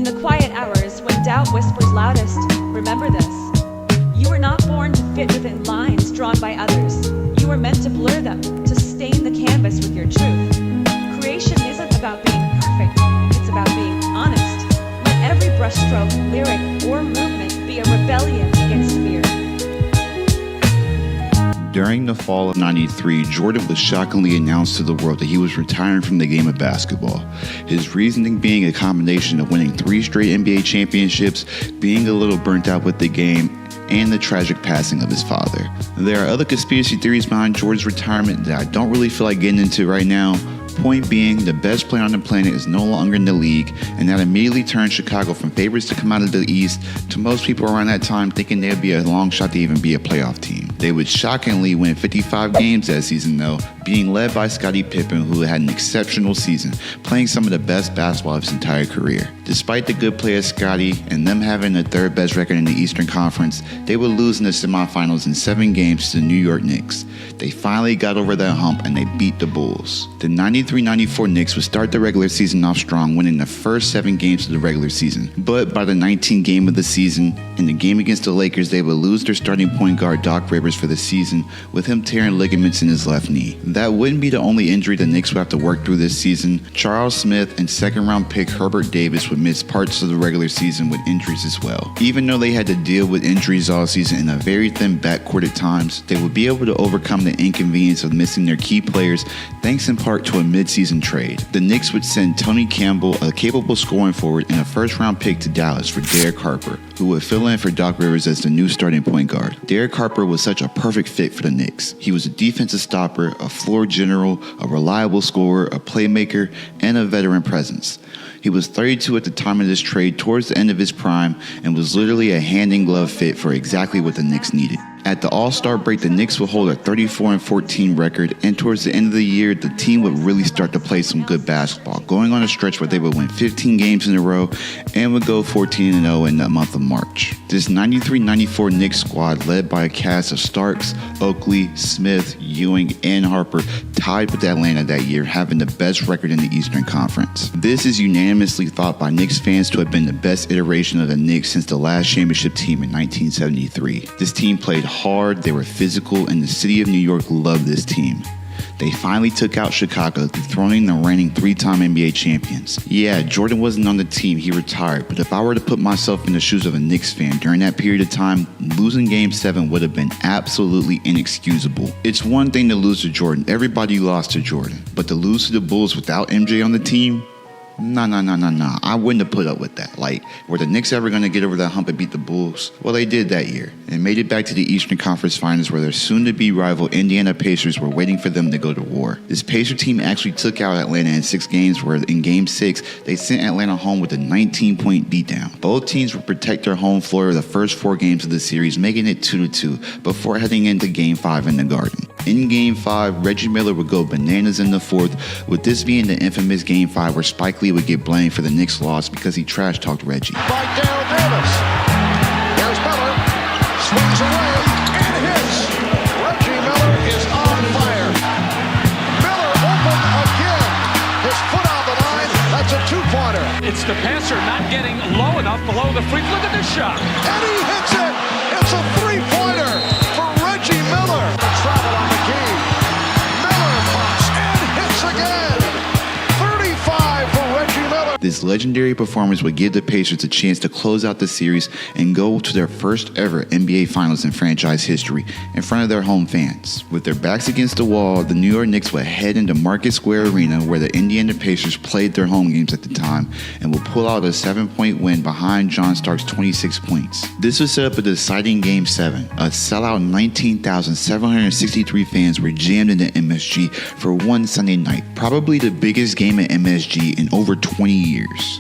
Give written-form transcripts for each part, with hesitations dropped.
In the quiet hours when doubt whispers loudest, remember this. You were not born to fit within lines drawn by others. You were meant to blur them, to stain the canvas with your truth. Creation isn't about being perfect, it's about being honest. Let every brushstroke, lyric, or movement be a rebellion against fear. During the fall of '93, Jordan was shockingly announced to the world that he was retiring from the game of basketball. His reasoning being a combination of winning 3 straight NBA championships, being a little burnt out with the game, and the tragic passing of his father. There are other conspiracy theories behind Jordan's retirement that I don't really feel like getting into right now. Point being, the best player on the planet is no longer in the league, and that immediately turned Chicago from favorites to come out of the East to most people around that time thinking they'd be a long shot to even be a playoff team. They would shockingly win 55 games that season though, being led by Scottie Pippen, who had an exceptional season, playing some of the best basketball of his entire career. Despite the good play of Scottie and them having the 3rd best record in the Eastern Conference, they would lose in the semifinals in 7 games to the New York Knicks. They finally got over that hump and they beat the Bulls. The 93-94 Knicks would start the regular season off strong, winning the first 7 games of the regular season. But by the 19th game of the season, in the game against the Lakers, they would lose their starting point guard Doc Rivers for the season, with him tearing ligaments in his left knee. That wouldn't be the only injury the Knicks would have to work through this season. Charles Smith and 2nd-round pick Herbert Davis would miss parts of the regular season with injuries as well. Even though they had to deal with injuries all season in a very thin backcourt at times, they would be able to overcome the inconvenience of missing their key players thanks in part to a mid-season trade. The Knicks would send Tony Campbell, a capable scoring forward, and a 1st-round pick to Dallas for Derek Harper, who would fill in for Doc Rivers as the new starting point guard. Derek Harper was such a perfect fit for the Knicks. He was a defensive stopper, a floor general, a reliable scorer, a playmaker, and a veteran presence. He was 32 at the time of this trade, towards the end of his prime, and was literally a hand-in-glove fit for exactly what the Knicks needed. At the All-Star break, the Knicks would hold a 34-14 record, and towards the end of the year, the team would really start to play some good basketball, going on a stretch where they would win 15 games in a row and would go 14-0 in the month of March. This 93-94 Knicks squad, led by a cast of Starks, Oakley, Smith, Ewing, and Harper, tied with Atlanta that year, having the best record in the Eastern Conference. This is unanimously thought by Knicks fans to have been the best iteration of the Knicks since the last championship team in 1973. This team played hard, they were physical, and the city of New York loved this team. They finally took out Chicago, dethroning the reigning 3-time NBA champions. Yeah, Jordan wasn't on the team, he retired, but if I were to put myself in the shoes of a Knicks fan during that period of time, losing Game 7 would have been absolutely inexcusable. It's one thing to lose to Jordan, everybody lost to Jordan, but to lose to the Bulls without MJ on the team? Nah. I wouldn't have put up with that. Like, were the Knicks ever going to get over that hump and beat the Bulls? Well, they did that year and made it back to the Eastern Conference Finals, where their soon-to-be rival Indiana Pacers were waiting for them to go to war. This Pacer team actually took out Atlanta in 6 games, where in Game 6, they sent Atlanta home with a 19-point beatdown. Both teams would protect their home floor the first 4 games of the series, making it 2-2 before heading into Game 5 in the Garden. In Game 5, Reggie Miller would go bananas in the 4th, with this being the infamous Game 5 where Spike Lee would get blamed for the Knicks' loss because he trash-talked Reggie. By Dale Davis. There's Miller. Swings away and hits. Reggie Miller is on fire. Miller open again. His foot on the line. That's a 2-pointer. It's the passer not getting low enough below the free. Look at this shot. And he hits it. It's a 3-pointer for Reggie Miller. The travel on the key. Miller pops and hits again. 35 for Reggie Miller. This legendary performance would give the Pacers a chance to close out the series and go to their first ever NBA Finals in franchise history in front of their home fans. With their backs against the wall, the New York Knicks would head into Market Square Arena, where the Indiana Pacers played their home games at the time, and would pull out a 7-point win behind John Stark's 26 points. This would set up a deciding Game 7. A sellout 19,763 fans were jammed into MSG for one Sunday night, probably the biggest game at MSG in over 20 years.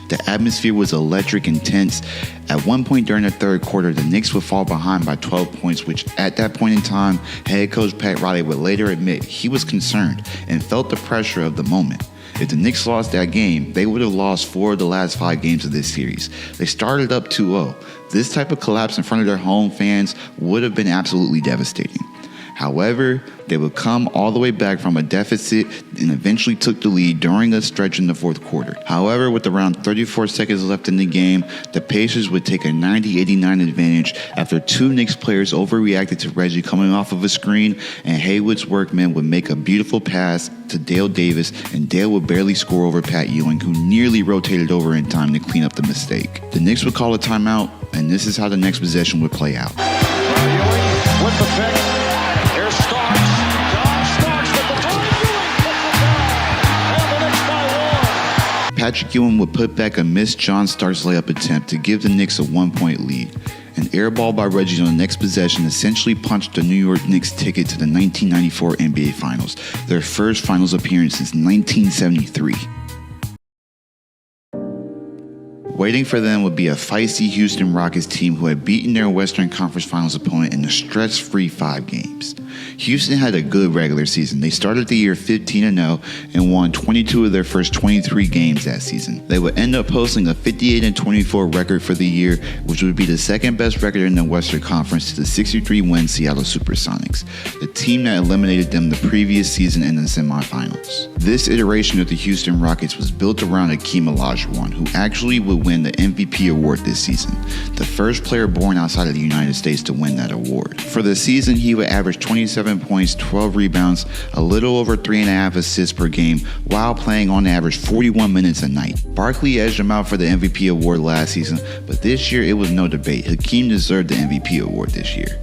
The atmosphere was electric and tense. At one point during the 3rd quarter, the Knicks would fall behind by 12 points, which at that point in time, head coach Pat Riley would later admit he was concerned and felt the pressure of the moment. If the Knicks lost that game, they would have lost 4 of the last 5 games of this series. They started up 2-0. This type of collapse in front of their home fans would have been absolutely devastating. However, they would come all the way back from a deficit and eventually took the lead during a stretch in the fourth quarter. However, with around 34 seconds left in the game, the Pacers would take a 90-89 advantage after two Knicks players overreacted to Reggie coming off of a screen, and Haywood's workman would make a beautiful pass to Dale Davis, and Dale would barely score over Pat Ewing, who nearly rotated over in time to clean up the mistake. The Knicks would call a timeout, and this is how the next possession would play out. Ewing with the pick. Here's Starks. John Starks with the three. Ewing puts it down. And the Knicks by one. Patrick Ewing would put back a missed John Starks layup attempt to give the Knicks a 1-point lead. An air ball by Reggie on the next possession essentially punched the New York Knicks ticket to the 1994 NBA Finals, their first finals appearance since 1973. Waiting for them would be a feisty Houston Rockets team who had beaten their Western Conference Finals opponent in a stress-free 5 games. Houston had a good regular season. They started the year 15-0 and won 22 of their first 23 games that season. They would end up posting a 58-24 record for the year, which would be the second best record in the Western Conference to the 63-win Seattle Supersonics, the team that eliminated them the previous season in the semifinals. This iteration of the Houston Rockets was built around Hakeem Olajuwon, who actually would win the MVP award this season, the first player born outside of the United States to win that award. For the season, he would average 27 points, 12 rebounds, a little over 3.5 assists per game, while playing on average 41 minutes a night. Barkley edged him out for the MVP award last season, but this year it was no debate. Hakeem deserved the MVP award this year.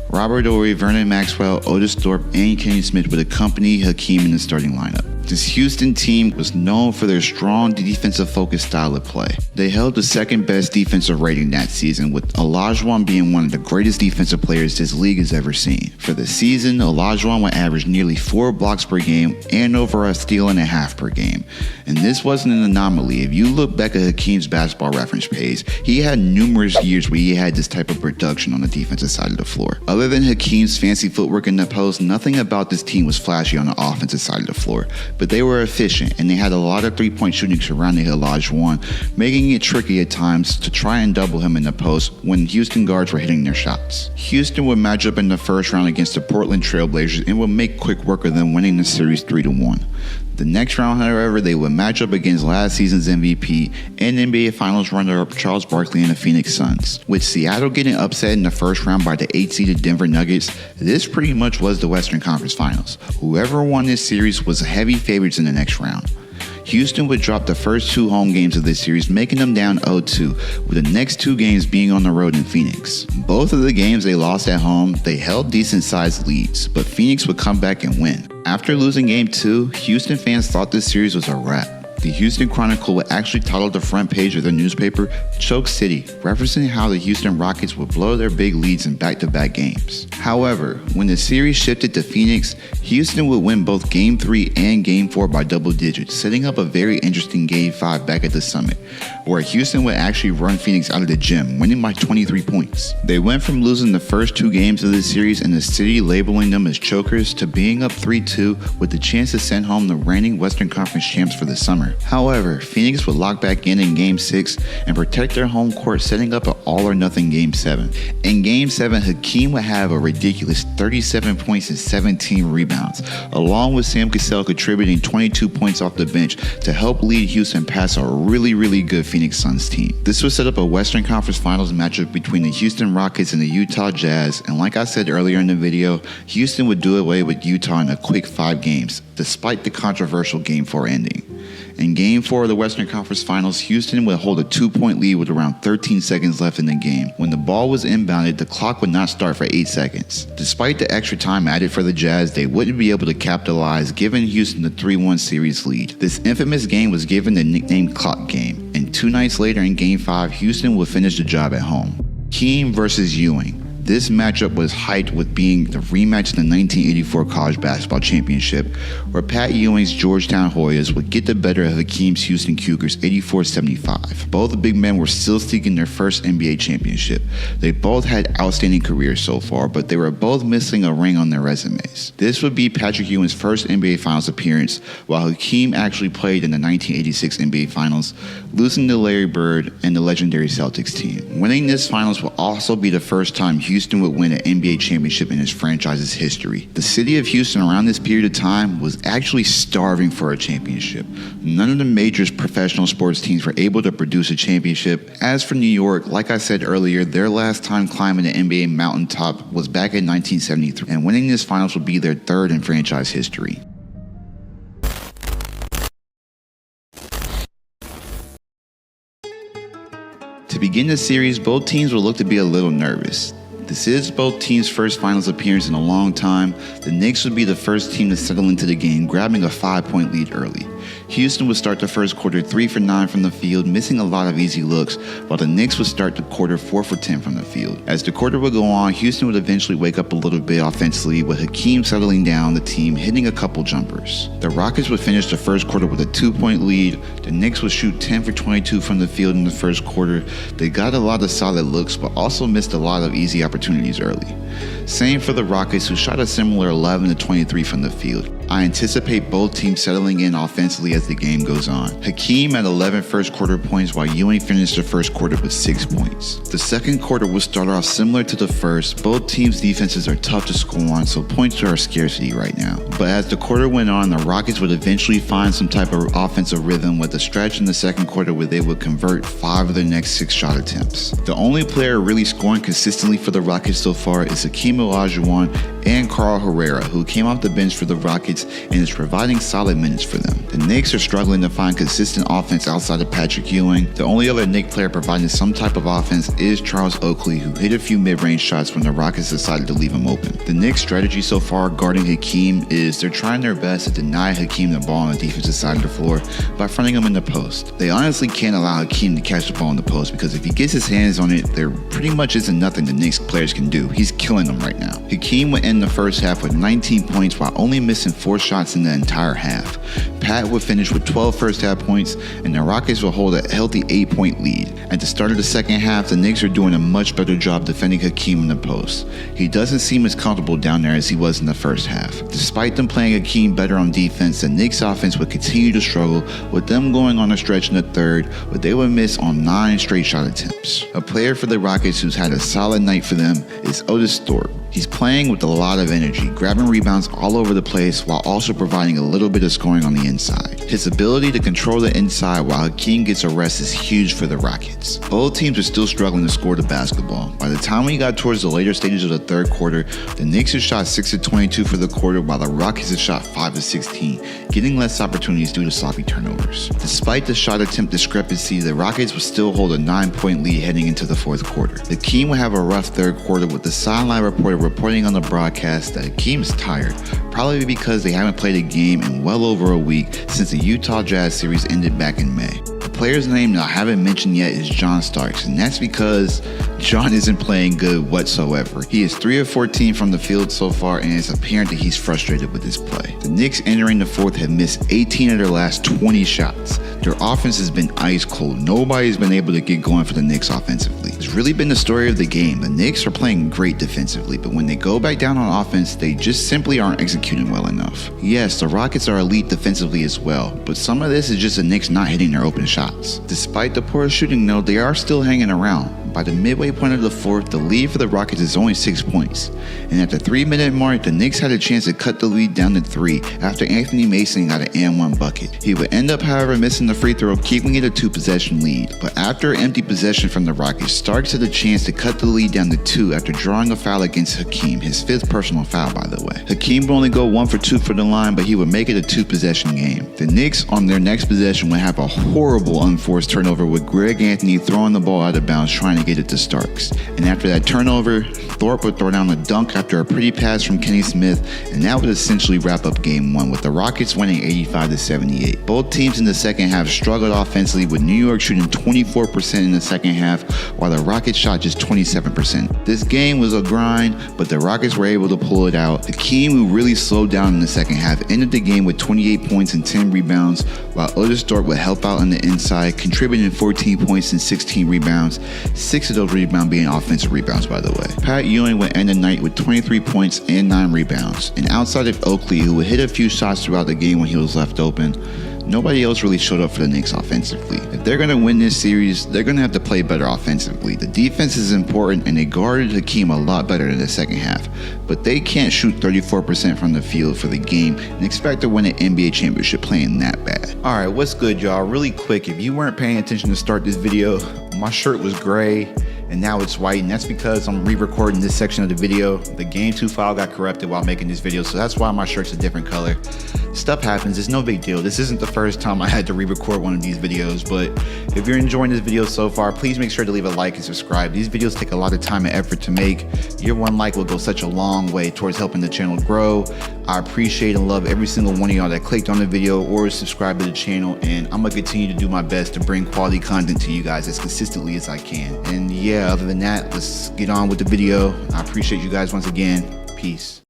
Robert Horry, Vernon Maxwell, Otis Thorpe, and Kenny Smith would accompany Hakeem in the starting lineup. This Houston team was known for their strong defensive-focused style of play. They held the second best defensive rating that season, with Olajuwon being one of the greatest defensive players this league has ever seen. For the season, Olajuwon would average nearly 4 blocks per game and over a steal and a half per game. And this wasn't an anomaly. If you look back at Hakeem's basketball reference page, he had numerous years where he had this type of production on the defensive side of the floor. Other than Hakeem's fancy footwork in the post, nothing about this team was flashy on the offensive side of the floor. But they were efficient, and they had a lot of three-point shooting surrounding Olajuwon, making it tricky at times to try and double him in the post when Houston guards were hitting their shots. Houston would match up in the first round against the Portland Trailblazers and would make quick work of them, winning the series 3-1. The next round, however, they would match up against last season's MVP and NBA Finals runner-up Charles Barkley and the Phoenix Suns. With Seattle getting upset in the first round by the 8-seeded Denver Nuggets, this pretty much was the Western Conference Finals. Whoever won this series was heavy favorites in the next round. Houston would drop the first 2 home games of this series, making them down 0-2, with the next 2 games being on the road in Phoenix. Both of the games they lost at home, they held decent-sized leads, but Phoenix would come back and win. After losing Game 2, Houston fans thought this series was a wrap. The Houston Chronicle would actually title the front page of their newspaper Choke City, referencing how the Houston Rockets would blow their big leads in back-to-back games. However, when the series shifted to Phoenix, Houston would win both Game 3 and Game 4 by double digits, setting up a very interesting Game 5 back at the Summit, where Houston would actually run Phoenix out of the gym, winning by 23 points. They went from losing the first 2 games of this series and the city labeling them as chokers to being up 3-2 with the chance to send home the reigning Western Conference champs for the summer. However, Phoenix would lock back in Game 6 and protect their home court, setting up an all-or-nothing Game 7. In Game 7, Hakeem would have a ridiculous 37 points and 17 rebounds, along with Sam Cassell contributing 22 points off the bench to help lead Houston past a really good Phoenix Suns team. This would set up a Western Conference Finals matchup between the Houston Rockets and the Utah Jazz, and like I said earlier in the video, Houston would do away with Utah in a quick 5 games, despite the controversial Game 4 ending. In Game 4 of the Western Conference Finals, Houston would hold a 2-point lead with around 13 seconds left in the game. When the ball was inbounded, the clock would not start for 8 seconds. Despite the extra time added for the Jazz, they wouldn't be able to capitalize, giving Houston the 3-1 series lead. This infamous game was given the nickname Clock Game, and 2 nights later in Game 5, Houston would finish the job at home. Hakeem versus Ewing. This matchup was hyped with being the rematch of the 1984 College Basketball Championship, where Pat Ewing's Georgetown Hoyas would get the better of Hakeem's Houston Cougars 84-75. Both big men were still seeking their first NBA championship. They both had outstanding careers so far, but they were both missing a ring on their resumes. This would be Patrick Ewing's first NBA Finals appearance, while Hakeem actually played in the 1986 NBA Finals, losing to Larry Bird and the legendary Celtics team. Winning this Finals will also be the first time Houston Houston would win an NBA championship in its franchise's history. The city of Houston around this period of time was actually starving for a championship. None of the major professional sports teams were able to produce a championship. As for New York, like I said earlier, their last time climbing the NBA mountaintop was back in 1973, and winning this finals would be their third in franchise history. To begin the series, both teams will look to be a little nervous. This is both teams' first finals appearance in a long time. The Knicks would be the first team to settle into the game, grabbing a 5-point lead early. Houston would start the first quarter 3 for 9 from the field, missing a lot of easy looks, while the Knicks would start the quarter 4 for 10 from the field. As the quarter would go on, Houston would eventually wake up a little bit offensively, with Hakeem settling down the team, hitting a couple jumpers. The Rockets would finish the first quarter with a 2-point lead. The Knicks would shoot 10 for 22 from the field in the first quarter. They got a lot of solid looks, but also missed a lot of easy opportunities early. Same for the Rockets, who shot a similar 11 to 23 from the field. I anticipate both teams settling in offensively as the game goes on. Hakeem had 11 first quarter points, while Ewing finished the first quarter with 6 points. The second quarter will start off similar to the first. Both teams' defenses are tough to score on, so points are a scarcity right now. But as the quarter went on, the Rockets would eventually find some type of offensive rhythm, with a stretch in the second quarter where they would convert 5 of their next 6 shot attempts. The only player really scoring consistently for the Rockets so far is Hakeem Olajuwon and Carl Herrera, who came off the bench for the Rockets and is providing solid minutes for them. The Knicks are struggling to find consistent offense outside of Patrick Ewing. The only other Knicks player providing some type of offense is Charles Oakley, who hit a few mid-range shots when the Rockets decided to leave him open. The Knicks' strategy so far guarding Hakeem is they're trying their best to deny Hakeem the ball on the defensive side of the floor by fronting him in the post. They honestly can't allow Hakeem to catch the ball in the post, because if he gets his hands on it, there pretty much isn't nothing the Knicks players can do. He's killing them right now. Hakeem would end the first half with 19 points while only missing 4 shots in the entire half. Pat would finish with 12 first half points, and the Rockets will hold a healthy 8-point lead. At the start of the second half, the Knicks are doing a much better job defending Hakeem in the post. He doesn't seem as comfortable down there as he was in the first half. Despite them playing Hakeem better on defense, the Knicks offense would continue to struggle, with them going on a stretch in the third where they would miss on 9 straight shot attempts. A player for the Rockets who's had a solid night for them is Otis Thorpe. He's playing with a lot of energy, grabbing rebounds all over the place while also providing a little bit of scoring on the inside. His ability to control the inside while Hakeem gets a rest is huge for the Rockets. Both teams are still struggling to score the basketball. By the time we got towards the later stages of the third quarter, the Knicks have shot 6 of 22 for the quarter, while the Rockets have shot 5 of 16, getting less opportunities due to sloppy turnovers. Despite the shot attempt discrepancy, the Rockets will still hold a 9-point lead heading into the fourth quarter. Hakeem will have a rough third quarter, with the sideline reporter reporting on the broadcast that Hakeem is tired, probably because they haven't played a game in well over a week since the Utah Jazz series ended back in May. The player's name that I haven't mentioned yet is John Starks, and that's because John isn't playing good whatsoever. He is 3 of 14 from the field so far, and it's apparent that he's frustrated with his play. The Knicks entering the fourth have missed 18 of their last 20 shots. Their offense has been ice cold. Nobody's been able to get going for the Knicks offensively. It's really been the story of the game. The Knicks are playing great defensively, but when they go back down on offense, they just simply aren't executing well enough. Yes, the Rockets are elite defensively as well, but some of this is just the Knicks not hitting their open shots. Despite the poor shooting though, they are still hanging around. By the midway point of the fourth, the lead for the Rockets is only 6 points. And at the 3-minute mark, the Knicks had a chance to cut the lead down to 3 after Anthony Mason got an and-1 bucket. He would end up, however, missing the free throw, keeping it a 2-possession lead. But after an empty possession from the Rockets, Starks had a chance to cut the lead down to 2 after drawing a foul against Hakeem, his 5th personal foul, by the way. Hakeem would only go 1 for 2 for the line, but he would make it a 2-possession game. The Knicks, on their next possession, would have a horrible unforced turnover with Greg Anthony throwing the ball out of bounds trying to get it to Starks. And after that turnover, Thorpe would throw down a dunk after a pretty pass from Kenny Smith, and that would essentially wrap up game 1, with the Rockets winning 85-78. Both teams in the second half struggled offensively, with New York shooting 24% in the second half, while the Rockets shot just 27%. This game was a grind, but the Rockets were able to pull it out. Hakeem, who really slowed down in the second half, ended the game with 28 points and 10 rebounds, while Otis Thorpe would help out on the inside, contributing 14 points and 16 rebounds, 6 of those rebounds being offensive rebounds, by the way. Pat Ewing would end the night with 23 points and 9 rebounds. And outside of Oakley, who would hit a few shots throughout the game when he was left open, Nobody else really showed up for the Knicks offensively. If they're going to win this series, they're going to have to play better offensively. The defense is important, and they guarded Hakeem a lot better in the second half. But they can't shoot 34% from the field for the game and expect to win an NBA championship playing that bad. Alright, what's good, y'all? Really quick, if you weren't paying attention to start this video, my shirt was gray and now it's white, and that's because I'm re-recording this section of the video. The Game 2 file got corrupted while making this video, so that's why my shirt's a different color. Stuff happens, it's no big deal. This isn't the first time I had to re-record one of these videos, but if you're enjoying this video so far, please make sure to leave a like and subscribe. These videos take a lot of time and effort to make. Your one like will go such a long way towards helping the channel grow. I appreciate and love every single one of y'all that clicked on the video or subscribed to the channel, and I'm gonna continue to do my best to bring quality content to you guys as consistently as I can. And yeah, other than that, let's get on with the video. I appreciate you guys once again. Peace.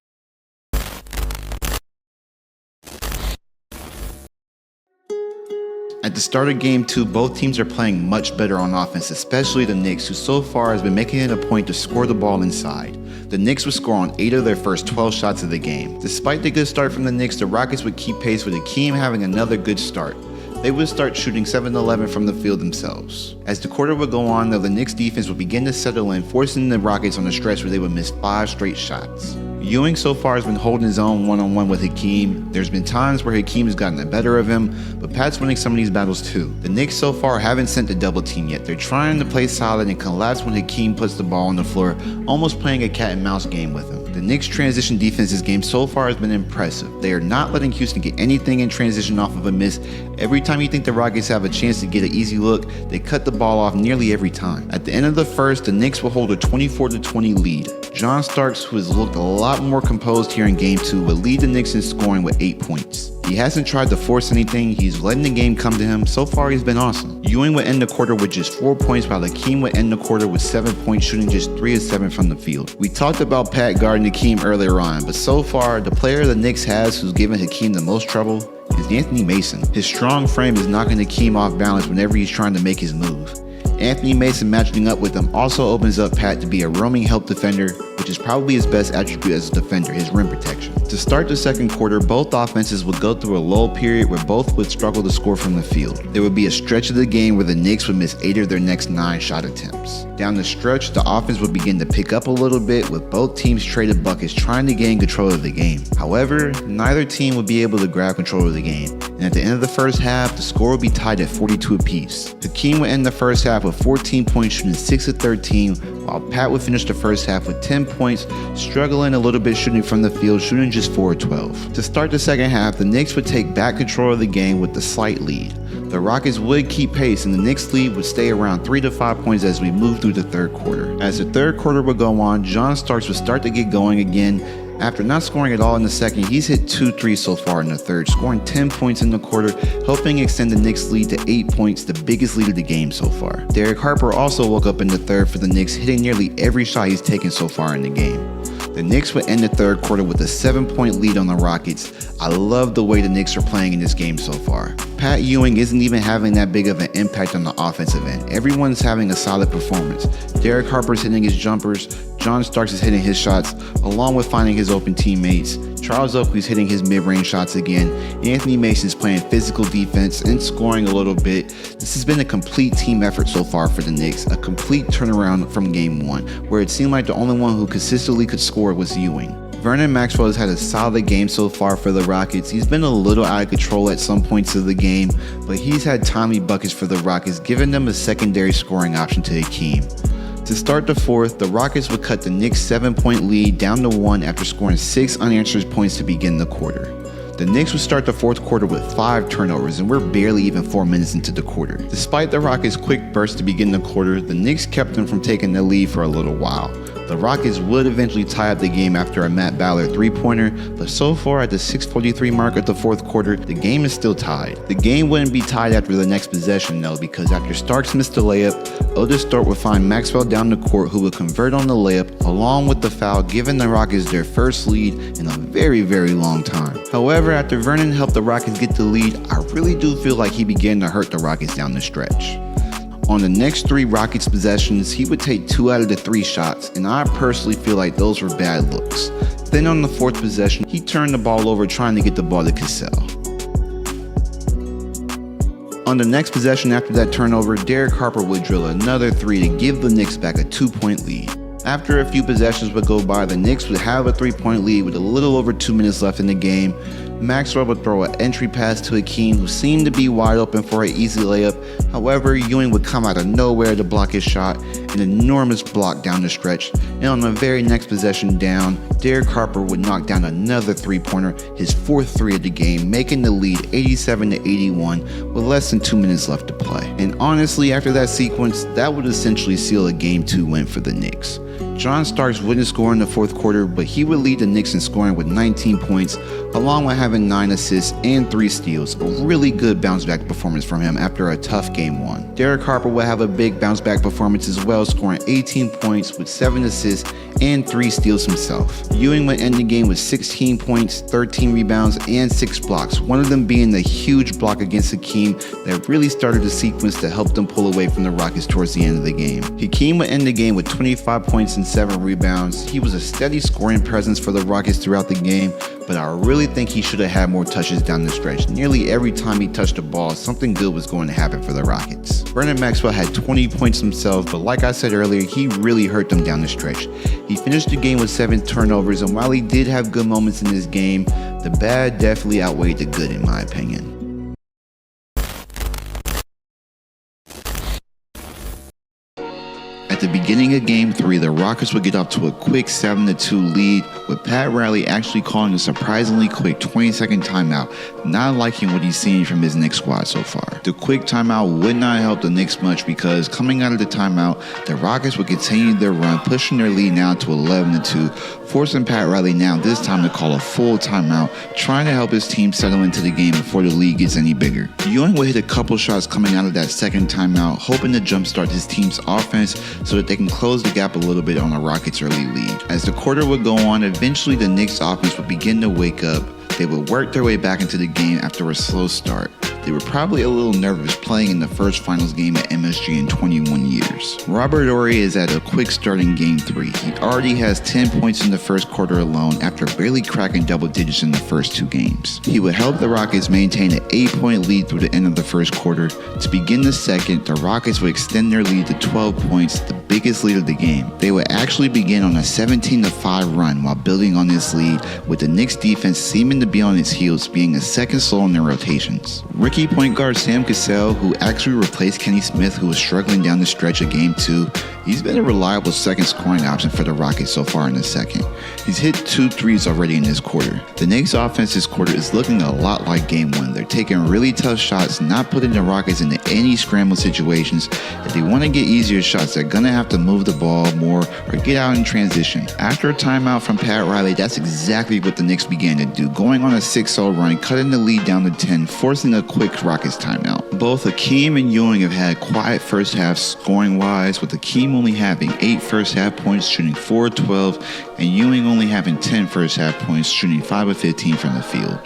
At the start of Game 2, both teams are playing much better on offense, especially the Knicks, who so far has been making it a point to score the ball inside. The Knicks would score on 8 of their first 12 shots of the game. Despite the good start from the Knicks, the Rockets would keep pace with Hakeem having another good start. They would start shooting 7-11 from the field themselves. As the quarter would go on, though, the Knicks defense would begin to settle in, forcing the Rockets on a stretch where they would miss 5 straight shots. Ewing so far has been holding his own one-on-one with Hakeem. There's been times where Hakeem has gotten the better of him, but Pat's winning some of these battles too. The Knicks so far haven't sent the double team yet. They're trying to play solid and collapse when Hakeem puts the ball on the floor, almost playing a cat and mouse game with him. The Knicks' transition defense this game so far has been impressive. They are not letting Houston get anything in transition off of a miss. Every time you think the Rockets have a chance to get an easy look, they cut the ball off nearly every time. At the end of the first, the Knicks will hold a 24-20 lead. John Starks, who has looked a lot more composed here in Game 2, would lead the Knicks in scoring with 8 points. He hasn't tried to force anything, he's letting the game come to him. So far he's been awesome. Ewing would end the quarter with just 4 points, while Hakeem would end the quarter with 7 points, shooting just 3 of 7 from the field. We talked about Pat guarding Hakeem earlier on, but so far the player the Knicks has who's given Hakeem the most trouble is Anthony Mason. His strong frame is knocking Hakeem off balance whenever he's trying to make his move. Anthony Mason matching up with him also opens up Pat to be a roaming help defender, which is probably his best attribute as a defender, his rim protection. To start the second quarter, both offenses would go through a lull period where both would struggle to score from the field. There would be a stretch of the game where the Knicks would miss 8 of their next 9 shot attempts. Down the stretch, the offense would begin to pick up a little bit, with both teams traded buckets trying to gain control of the game. However, neither team would be able to grab control of the game, and at the end of the first half, the score would be tied at 42 apiece. Hakeem would end the first half with 14 points, shooting 6 of 13, while Pat would finish the first half with 10 points, struggling a little bit shooting from the field, shooting just 4 of 12. To start the second half, the Knicks would take back control of the game with the slight lead. The Rockets would keep pace, and the Knicks lead would stay around 3 to 5 points as we move through the third quarter. As the third quarter would go on, John Starks would start to get going again. After not scoring at all in the second, he's hit 2 threes so far in the third, scoring 10 points in the quarter, helping extend the Knicks lead to 8 points, the biggest lead of the game so far. Derek Harper also woke up in the third for the Knicks, hitting nearly every shot he's taken so far in the game. The Knicks would end the third quarter with a 7-point lead on the Rockets. I love the way the Knicks are playing in this game so far. Pat Ewing isn't even having that big of an impact on the offensive end. Everyone's having a solid performance. Derek Harper's hitting his jumpers, John Starks is hitting his shots, along with finding his open teammates. Charles Oakley's hitting his mid-range shots again. Anthony Mason's playing physical defense and scoring a little bit. This has been a complete team effort so far for the Knicks, a complete turnaround from Game 1, where it seemed like the only one who consistently could score was Ewing. Vernon Maxwell has had a solid game so far for the Rockets. He's been a little out of control at some points of the game, but he's had timely buckets for the Rockets, giving them a secondary scoring option to Hakeem. To start the fourth, the Rockets would cut the Knicks' 7-point lead down to 1 after scoring 6 unanswered points to begin the quarter. The Knicks would start the fourth quarter with 5 turnovers, and we're barely even 4 minutes into the quarter. Despite the Rockets' quick burst to begin the quarter, the Knicks kept them from taking the lead for a little while. The Rockets would eventually tie up the game after a Matt Ballard three-pointer, but so far at the 6:43 mark of the fourth quarter, the game is still tied. The game wouldn't be tied after the next possession though, because after Starks missed the layup, Otis Thorpe would find Maxwell down the court, who would convert on the layup along with the foul, giving the Rockets their first lead in a very long time. However, after Vernon helped the Rockets get the lead, I really do feel like he began to hurt the Rockets down the stretch. On the next 3 Rockets possessions, he would take 2 out of the 3 shots, and I personally feel like those were bad looks. Then on the 4th possession, he turned the ball over trying to get the ball to Cassell. On the next possession after that turnover, Derek Harper would drill another three to give the Knicks back a 2-point lead. After a few possessions would go by, the Knicks would have a 3-point lead with a little over 2 minutes left in the game. Maxwell would throw an entry pass to Hakeem, who seemed to be wide open for an easy layup. However, Ewing would come out of nowhere to block his shot, an enormous block down the stretch. And on the very next possession down, Derek Harper would knock down another 3-pointer, his 4th 3 of the game, making the lead 87-81 with less than 2 minutes left to play. And honestly, after that sequence, that would essentially seal a Game 2 win for the Knicks. John Starks wouldn't score in the 4th quarter, but he would lead the Knicks in scoring with 19 points, along with having 9 assists and 3 steals. A really good bounce-back performance from him after a tough Game 1. Derek Harper would have a big bounce-back performance as well, scoring 18 points with 7 assists and 3 steals himself. Ewing would end the game with 16 points, 13 rebounds, and 6 blocks, one of them being the huge block against Hakeem that really started the sequence to help them pull away from the Rockets towards the end of the game. Hakeem would end the game with 25 points and 7 rebounds. He was a steady scoring presence for the Rockets throughout the game, but I really think he should have had more touches down the stretch. Nearly every time he touched the ball, something good was going to happen for the Rockets. Vernon Maxwell had 20 points himself, but like I said earlier, he really hurt them down the stretch. He finished the game with 7 turnovers, and while he did have good moments in this game, the bad definitely outweighed the good in my opinion. At the beginning of Game 3, the Rockets would get off to a quick 7-2 lead, with Pat Riley actually calling a surprisingly quick 20-second timeout, not liking what he's seeing from his Knicks squad so far. The quick timeout would not help the Knicks much because coming out of the timeout, the Rockets would continue their run, pushing their lead now to 11-2, forcing Pat Riley now this time to call a full timeout, trying to help his team settle into the game before the lead gets any bigger. Ewing would hit a couple shots coming out of that second timeout, hoping to jumpstart his team's offense so that they can close the gap a little bit on the Rockets' early lead. As the quarter would go on, eventually the Knicks' offense would begin to wake up. They would work their way back into the game after a slow start. They were probably a little nervous playing in the first finals game at MSG in 21 years. Robert Horry is at a quick start in Game 3. He already has 10 points in the first quarter alone after barely cracking double digits in the first 2 games. He would help the Rockets maintain an 8-point lead through the end of the first quarter. To begin the second, the Rockets would extend their lead to 12 points, the biggest lead of the game. They would actually begin on a 17-5 run while building on this lead, with the Knicks defense seeming to be on its heels, being a second slow in their rotations. Rookie point guard Sam Cassell, who actually replaced Kenny Smith, who was struggling down the stretch of Game 2, he's been a reliable second scoring option for the Rockets so far in the second. He's hit 2 threes already in this quarter. The Knicks offense this quarter is looking a lot like Game 1. They're taking really tough shots, not putting the Rockets into any scramble situations. If they want to get easier shots, they're going to have to move the ball more or get out in transition. After a timeout from Pat Riley, that's exactly what the Knicks began to do, going on a 6-0 run, cutting the lead down to 10, forcing a quick Rockets timeout. Both Hakeem and Ewing have had quiet first halves scoring-wise, with Hakeem only having 8 first half points, shooting 4 of 12, and Ewing only having 10 first half points, shooting 5 of 15 from the field.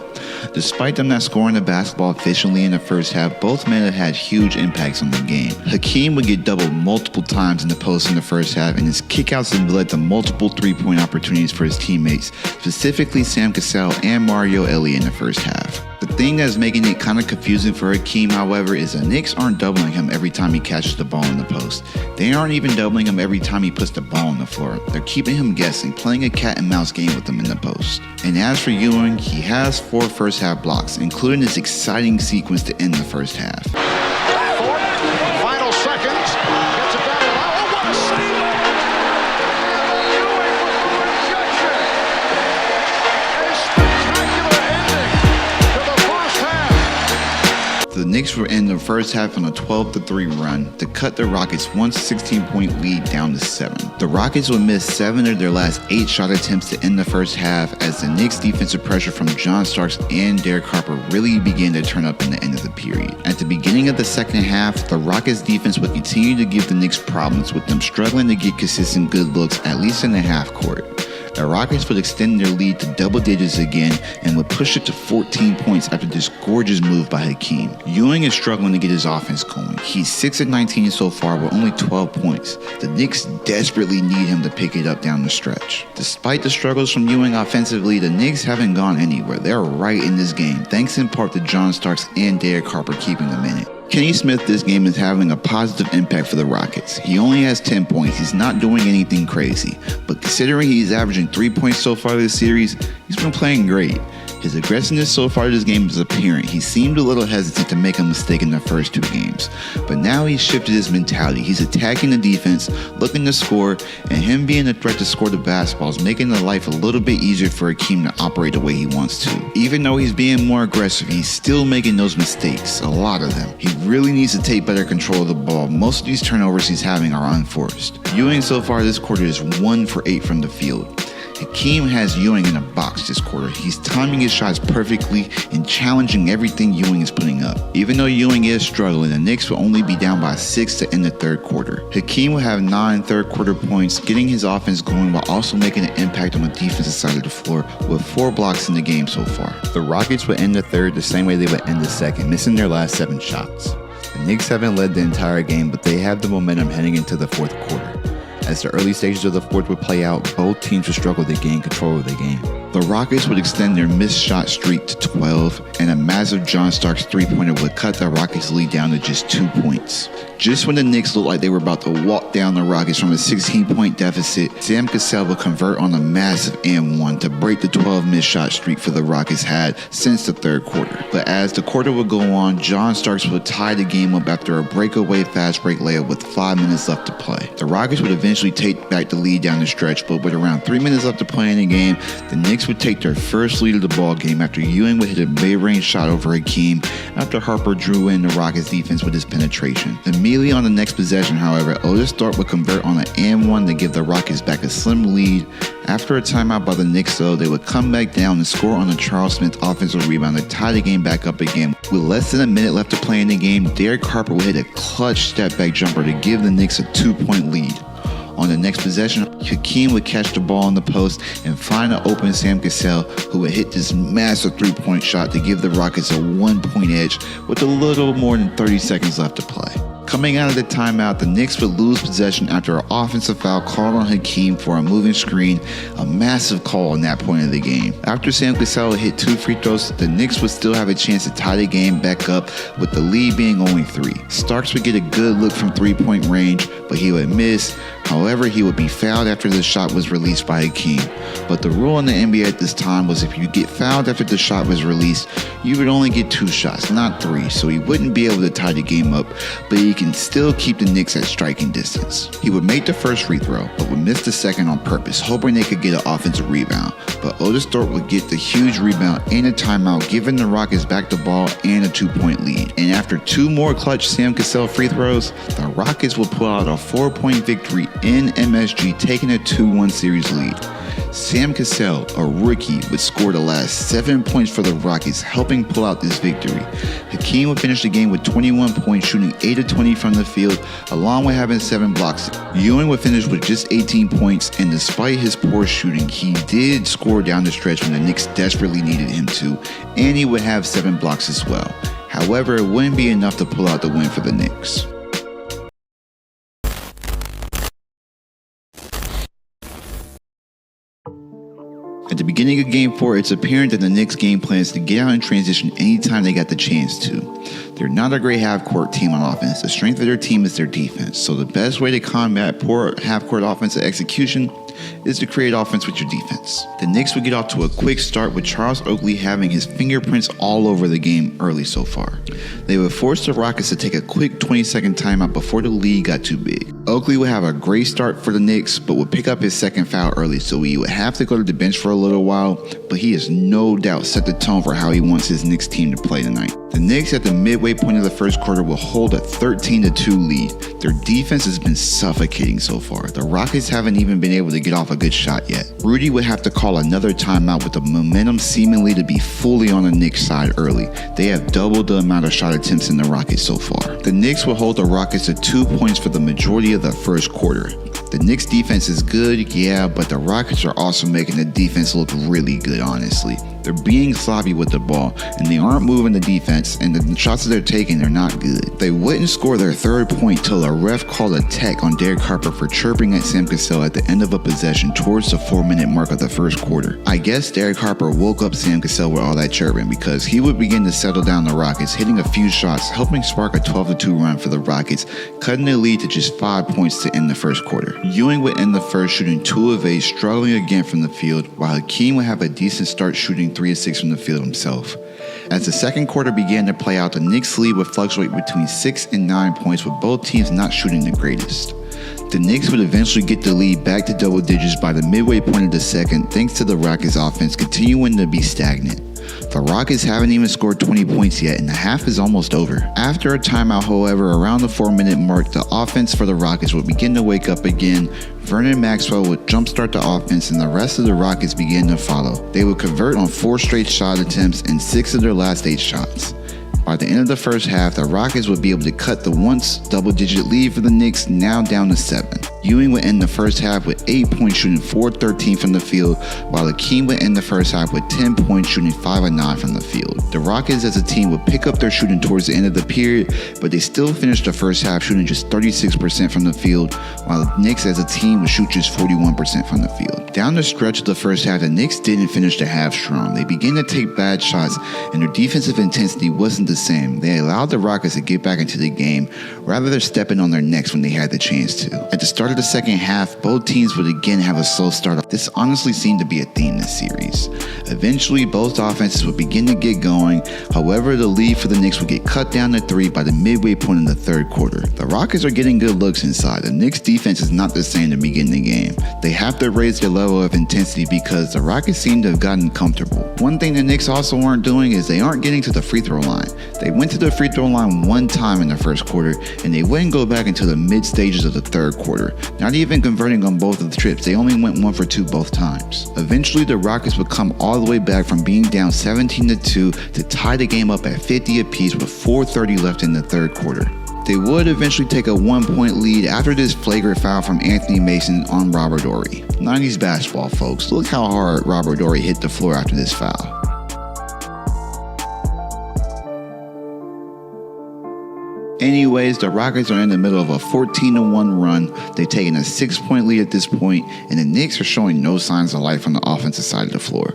Despite them not scoring the basketball efficiently in the first half, both men have had huge impacts on the game. Hakeem would get doubled multiple times in the post in the first half, and his kickouts have led to multiple 3-point opportunities for his teammates, specifically Sam Cassell and Mario Elliott in the first half. The thing that's making it kind of confusing for Hakeem, however, is the Knicks aren't doubling him every time he catches the ball in the post. They aren't even doubling him every time he puts the ball on the floor. They're keeping him guessing, playing a cat and mouse game with him in the post. And as for Ewing, he has 4 first half blocks, including this exciting sequence to end the first half. Final seconds. Gets it down. Oh, what a save! Ewing with the rejection. A spectacular ending to the first half. The Knicks were in the first half on a 12-3 run to cut the Rockets' 16-point lead down to 7. The Rockets would miss 7 of their last 8 shot attempts to end the first half as the Knicks' defensive pressure from John Starks and Derek Harper really began to turn up in the end of the period. At the beginning of the second half, the Rockets' defense would continue to give the Knicks problems, with them struggling to get consistent good looks, at least in the half court. The Rockets would extend their lead to double digits again and would push it to 14 points after this gorgeous move by Hakeem. Ewing is struggling to get his offense going. He's 6 of 19 so far with only 12 points. The Knicks desperately need him to pick it up down the stretch. Despite the struggles from Ewing offensively, the Knicks haven't gone anywhere. They're right in this game, thanks in part to John Starks and Derek Harper keeping them in it. Kenny Smith this game is having a positive impact for the Rockets. He only has 10 points. He's not doing anything crazy. But considering he's averaging 3 points so far this series, he's been playing great. His aggressiveness so far this game is apparent. He seemed a little hesitant to make a mistake in the first 2 games. But now he's shifted his mentality. He's attacking the defense, looking to score, and him being a threat to score the basketball is making the life a little bit easier for Hakeem to operate the way he wants to. Even though he's being more aggressive, he's still making those mistakes, a lot of them. He really needs to take better control of the ball. Most of these turnovers he's having are unforced. Ewing so far this quarter is 1 for 8 from the field. Hakeem has Ewing in a box this quarter. He's timing his shots perfectly and challenging everything Ewing is putting up. Even though Ewing is struggling, the Knicks will only be down by 6 to end the third quarter. Hakeem will have 9 third quarter points, getting his offense going while also making an impact on the defensive side of the floor with 4 blocks in the game so far. The Rockets would end the third the same way they would end the second, missing their last 7 shots. The Knicks haven't led the entire game, but they have the momentum heading into the fourth quarter. As the early stages of the fourth would play out, both teams would struggle to gain control of the game. The Rockets would extend their missed shot streak to 12, and a massive John Starks three-pointer would cut the Rockets' lead down to just 2 points. Just when the Knicks looked like they were about to walk down the Rockets from a 16-point deficit, Sam Cassell would convert on a massive and-1 to break the 12 missed shot streak for the Rockets had since the third quarter. But as the quarter would go on, John Starks would tie the game up after a breakaway fast break layup with 5 minutes left to play. The Rockets would eventually take back the lead down the stretch, but with around 3 minutes left to play in the game, the Knicks would take their first lead of the ball game after Ewing would hit a mid-range shot over Hakeem after Harper drew in the Rockets defense with his penetration. Immediately on the next possession, however, Otis Thorpe would convert on an and-1 to give the Rockets back a slim lead. After a timeout by the Knicks, though, they would come back down and score on a Charles Smith offensive rebound to tie the game back up again. With less than a minute left to play in the game, Derek Harper would hit a clutch step-back jumper to give the Knicks a 2-point lead. On the next possession, Hakeem would catch the ball in the post and find an open Sam Cassell, who would hit this massive 3-point shot to give the Rockets a 1-point edge with a little more than 30 seconds left to play. Coming out of the timeout, the Knicks would lose possession after an offensive foul called on Hakeem for a moving screen, a massive call in that point of the game. After Sam Cassell hit 2 free throws, the Knicks would still have a chance to tie the game back up with the lead being only 3. Starks would get a good look from 3-point range, but he would miss. However, he would be fouled after the shot was released by Hakeem. But the rule in the NBA at this time was if you get fouled after the shot was released, you would only get 2 shots, not 3, so he wouldn't be able to tie the game up, but he can still keep the Knicks at striking distance. He would make the first free throw, but would miss the second on purpose, hoping they could get an offensive rebound. But Otis Thorpe would get the huge rebound and a timeout, giving the Rockets back the ball and a 2-point lead. And after 2 more clutch Sam Cassell free throws, the Rockets would pull out a 4-point victory in MSG, taking a 2-1 series lead. Sam Cassell, a rookie, would score the last 7 points for the Rockets, helping pull out this victory. Hakeem would finish the game with 21 points, shooting 8 of 20 from the field, along with having 7 blocks. Ewing would finish with just 18 points, and despite his poor shooting, he did score down the stretch when the Knicks desperately needed him to, and he would have 7 blocks as well. However, it wouldn't be enough to pull out the win for the Knicks. At the beginning of Game 4, it's apparent that the Knicks' game plan is to get out and transition anytime they got the chance to. They're not a great half-court team on offense. The strength of their team is their defense. So the best way to combat poor half-court offensive execution is to create offense with your defense. The Knicks would get off to a quick start with Charles Oakley having his fingerprints all over the game early so far. They would force the Rockets to take a quick 20-second timeout before the lead got too big. Oakley would have a great start for the Knicks, but would pick up his second foul early, so he would have to go to the bench for a little while, but he has no doubt set the tone for how he wants his Knicks team to play tonight. The Knicks at the midway point of the first quarter will hold a 13-2 lead. Their defense has been suffocating so far. The Rockets haven't even been able to get off a good shot yet. Rudy would have to call another timeout with the momentum seemingly to be fully on the Knicks side early. They have doubled the amount of shot attempts in the Rockets so far. The Knicks will hold the Rockets to 2 points for the majority of the first quarter. The Knicks defense is good, yeah, but the Rockets are also making the defense look really good, honestly. They're being sloppy with the ball, and they aren't moving the defense, and the shots that they're taking are not good. They wouldn't score their third point till a ref called a tech on Derek Harper for chirping at Sam Cassell at the end of a possession towards the 4-minute mark of the first quarter. I guess Derek Harper woke up Sam Cassell with all that chirping because he would begin to settle down the Rockets, hitting a few shots, helping spark a 12-2 run for the Rockets, cutting the lead to just 5 points to end the first quarter. Ewing would end the first shooting 2 of 8, struggling again from the field, while Hakeem would have a decent start shooting 3 of 6 from the field himself. As the second quarter began to play out, the Knicks' lead would fluctuate between 6 and 9 points, with both teams not shooting the greatest. The Knicks would eventually get the lead back to double digits by the midway point of the second, thanks to the Rockets' offense continuing to be stagnant. The Rockets haven't even scored 20 points yet, and the half is almost over. After a timeout, however, around the 4-minute mark, the offense for the Rockets would begin to wake up again. Vernon Maxwell would jumpstart the offense, and the rest of the Rockets began to follow. They would convert on 4 straight shot attempts and 6 of their last 8 shots. By the end of the first half, the Rockets would be able to cut the once double-digit lead for the Knicks, now down to 7. Ewing would end the first half with 8 points, shooting 4-13 from the field, while Hakeem would end the first half with 10 points, shooting 5 of 9 from the field. The Rockets as a team would pick up their shooting towards the end of the period, but they still finished the first half shooting just 36% from the field, while the Knicks as a team would shoot just 41% from the field. Down the stretch of the first half, the Knicks didn't finish the half strong. They began to take bad shots, and their defensive intensity wasn't the same. They allowed the Rockets to get back into the game, rather than stepping on their necks when they had the chance to. At the start of the second half, both teams would again have a slow start. This honestly seemed to be a theme this series. Eventually, both offenses would begin to get going. However, the lead for the Knicks would get cut down to 3 by the midway point in the third quarter. The Rockets are getting good looks inside. The Knicks defense is not the same to begin the game. They have to raise their level of intensity because the Rockets seem to have gotten comfortable. One thing the Knicks also aren't doing is they aren't getting to the free throw line. They went to the free throw line one time in the first quarter, and they wouldn't go back until the mid stages of the third quarter. Not even converting on both of the trips, they only went 1 for 2 both times. Eventually, the Rockets would come all the way back from being down 17-2 to tie the game up at 50 apiece with 4:30 left in the third quarter. They would eventually take a 1-point lead after this flagrant foul from Anthony Mason on Robert Horry. 90s basketball, folks. Look how hard Robert Horry hit the floor after this foul. Anyways, the Rockets are in the middle of a 14-1 run. They've taken a 6-point lead at this point, and the Knicks are showing no signs of life on the offensive side of the floor.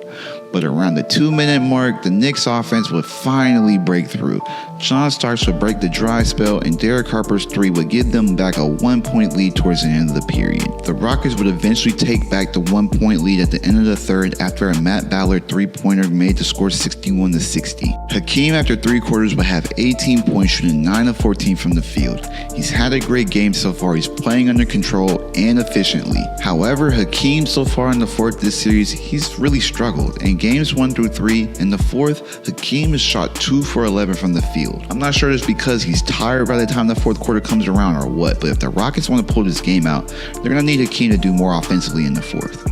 But around the 2-minute mark, the Knicks offense would finally break through. John Starks would break the dry spell, and Derek Harper's 3 would give them back a 1-point lead towards the end of the period. The Rockets would eventually take back the 1-point lead at the end of the third after a Matt Ballard 3-pointer made the score 61-60. Hakeem, after 3 quarters, would have 18 points, shooting 9 of 14 from the field. He's had a great game so far. He's playing under control and efficiently. However, Hakeem so far in the fourth this series, he's really struggled. In games 1 through 3, in the fourth, Hakeem has shot 2 for 11 from the field. I'm not sure it's because he's tired by the time the fourth quarter comes around or what, but if the Rockets want to pull this game out, they're going to need Hakeem to do more offensively in the fourth.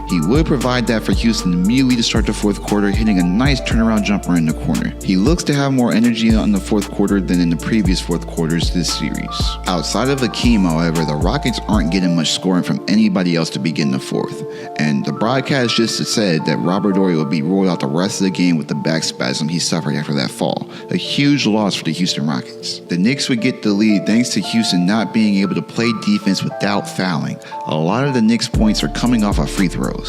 He would provide that for Houston immediately to start the fourth quarter, hitting a nice turnaround jumper in the corner. He looks to have more energy in the fourth quarter than in the previous fourth quarters this series. Outside of Hakeem, however, the Rockets aren't getting much scoring from anybody else to begin the fourth. And the broadcast just said that Robert Horry will be ruled out the rest of the game with the back spasm he suffered after that fall. A huge loss for the Houston Rockets. The Knicks would get the lead thanks to Houston not being able to play defense without fouling. A lot of the Knicks' points are coming off of free throws.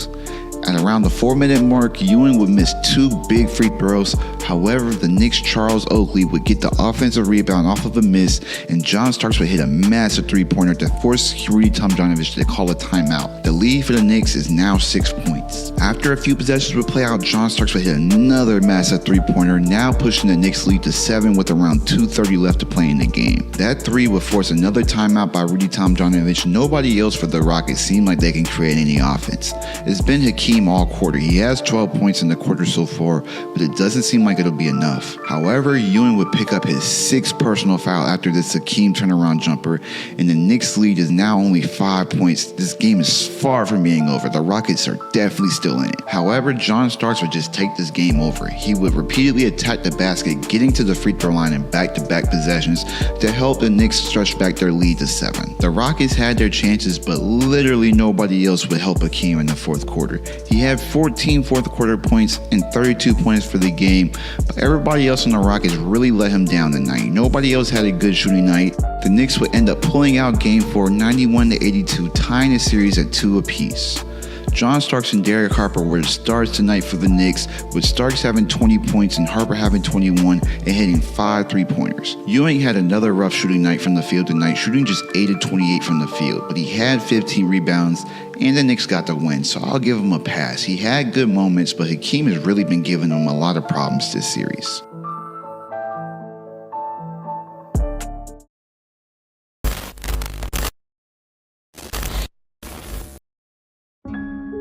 At around the 4-minute mark, Ewing would miss 2 big free throws. However, the Knicks' Charles Oakley would get the offensive rebound off of a miss, and John Starks would hit a massive 3-pointer to force Rudy Tomjanovich to call a timeout. The lead for the Knicks is now 6 points. After a few possessions would play out, John Starks would hit another massive 3-pointer, now pushing the Knicks' lead to 7 with around 2:30 left to play in the game. That 3 would force another timeout by Rudy Tomjanovich. Nobody else for the Rockets seemed like they can create any offense. It's been Hakeem Hakeem all quarter. He has 12 points in the quarter so far, but it doesn't seem like it'll be enough. However, Ewing would pick up his 6th personal foul after this Hakeem turnaround jumper, and the Knicks lead is now only 5 points. This game is far from being over. The Rockets are definitely still in it. However, John Starks would just take this game over. He would repeatedly attack the basket, getting to the free throw line in back-to-back possessions to help the Knicks stretch back their lead to 7. The Rockets had their chances, but literally nobody else would help Hakeem in the fourth quarter. He had 14 fourth quarter points and 32 points for the game, but everybody else on the Rockets really let him down tonight. Nobody else had a good shooting night. The Knicks would end up pulling out Game 4 91-82, tying the series at 2 apiece. John Starks and Derek Harper were the stars tonight for the Knicks, with Starks having 20 points and Harper having 21 and hitting 5 3-pointers. Ewing had another rough shooting night from the field tonight, shooting just 8 of 28 from the field, but he had 15 rebounds and the Knicks got the win, so I'll give him a pass. He had good moments, but Hakeem has really been giving him a lot of problems this series.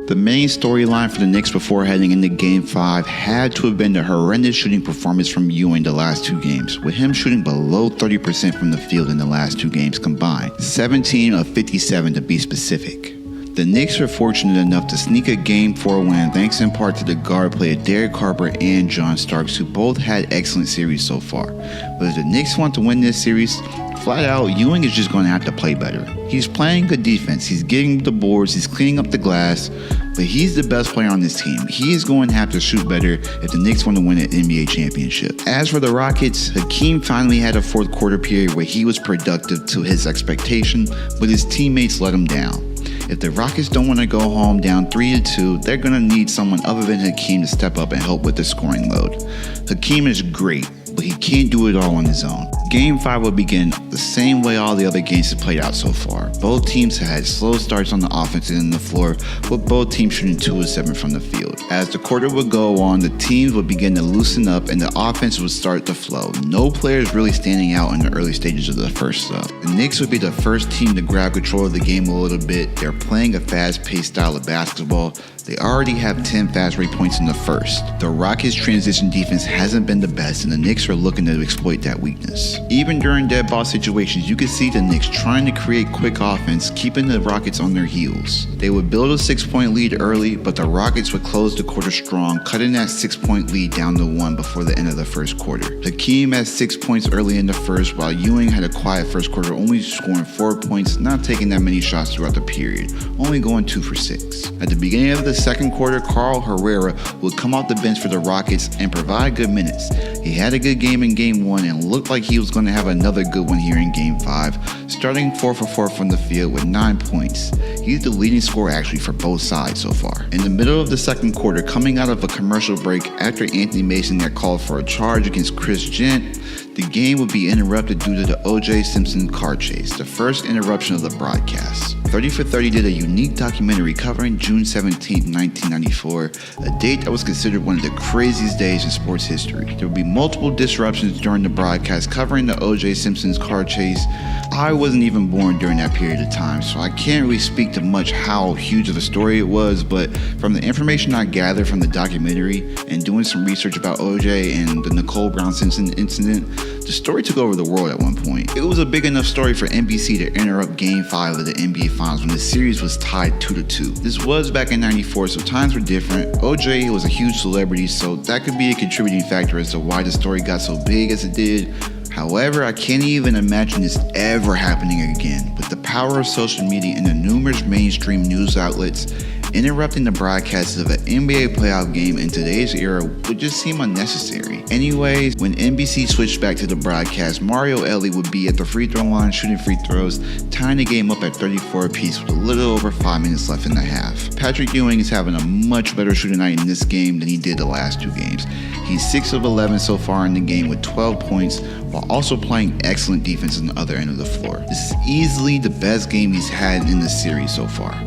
The main storyline for the Knicks before heading into Game 5 had to have been the horrendous shooting performance from Ewing the last 2 games, with him shooting below 30% from the field in the last 2 games combined, 17 of 57 to be specific. The Knicks were fortunate enough to sneak a Game 4 win thanks in part to the guard play of Derek Harper and John Starks, who both had excellent series so far. But if the Knicks want to win this series, flat out, Ewing is just going to have to play better. He's playing good defense, he's getting the boards, he's cleaning up the glass, but he's the best player on this team. He is going to have to shoot better if the Knicks want to win an NBA championship. As for the Rockets, Hakeem finally had a fourth quarter period where he was productive to his expectation, but his teammates let him down. If the Rockets don't want to go home down 3-2, they're going to need someone other than Hakeem to step up and help with the scoring load. Hakeem is great, but he can't do it all on his own. Game 5 will begin the same way all the other games have played out so far. Both teams had slow starts on the offense and in the floor, with both teams shooting 2 of 7 from the field. As the quarter would go on, the teams would begin to loosen up and the offense would start to flow. No players really standing out in the early stages of the first sub. The Knicks would be the first team to grab control of the game a little bit. They're playing a fast-paced style of basketball. They already have 10 fast break points in the first. The Rockets' transition defense hasn't been the best, and the Knicks are looking to exploit that weakness. Even during dead ball situations, you can see the Knicks trying to create quick offense, keeping the Rockets on their heels. They would build a 6-point lead early, but the Rockets would close the quarter strong, cutting that 6-point lead down to 1 before the end of the first quarter. Hakeem had 6 points early in the first, while Ewing had a quiet first quarter, only scoring 4 points, not taking that many shots throughout the period, only going 2 for 6. At the beginning of the second quarter, Carl Herrera would come off the bench for the Rockets and provide good minutes. He had a good game in Game 1 and looked like he was going to have another good one here in Game 5, starting 4 for 4 from the field with 9 points. He's the leading scorer actually for both sides so far. In the middle of the second quarter, coming out of a commercial break after Anthony Mason got called for a charge against Chris Gent, the game would be interrupted due to the O.J. Simpson car chase, the first interruption of the broadcast. 30 for 30 did a unique documentary covering June 17, 1994, a date that was considered one of the craziest days in sports history. There would be multiple disruptions during the broadcast covering the O.J. Simpson's car chase. I wasn't even born during that period of time, so I can't really speak to much how huge of a story it was, but from the information I gathered from the documentary and doing some research about O.J. and the Nicole Brown Simpson incident, the story took over the world at one point. It was a big enough story for NBC to interrupt Game 5 of the NBA Finals when the series was tied 2-2. This was back in '94, so times were different. OJ was a huge celebrity, so that could be a contributing factor as to why the story got so big as it did. However, I can't even imagine this ever happening again. With the power of social media and the numerous mainstream news outlets, interrupting the broadcast of an NBA playoff game in today's era would just seem unnecessary. Anyways, when NBC switched back to the broadcast, Mario Elie would be at the free throw line shooting free throws, tying the game up at 34 apiece with a little over 5 minutes left in the half. Patrick Ewing is having a much better shooting night in this game than he did the last 2 games. He's 6 of 11 so far in the game with 12 points, while also playing excellent defense on the other end of the floor. This is easily the best game he's had in the series so far.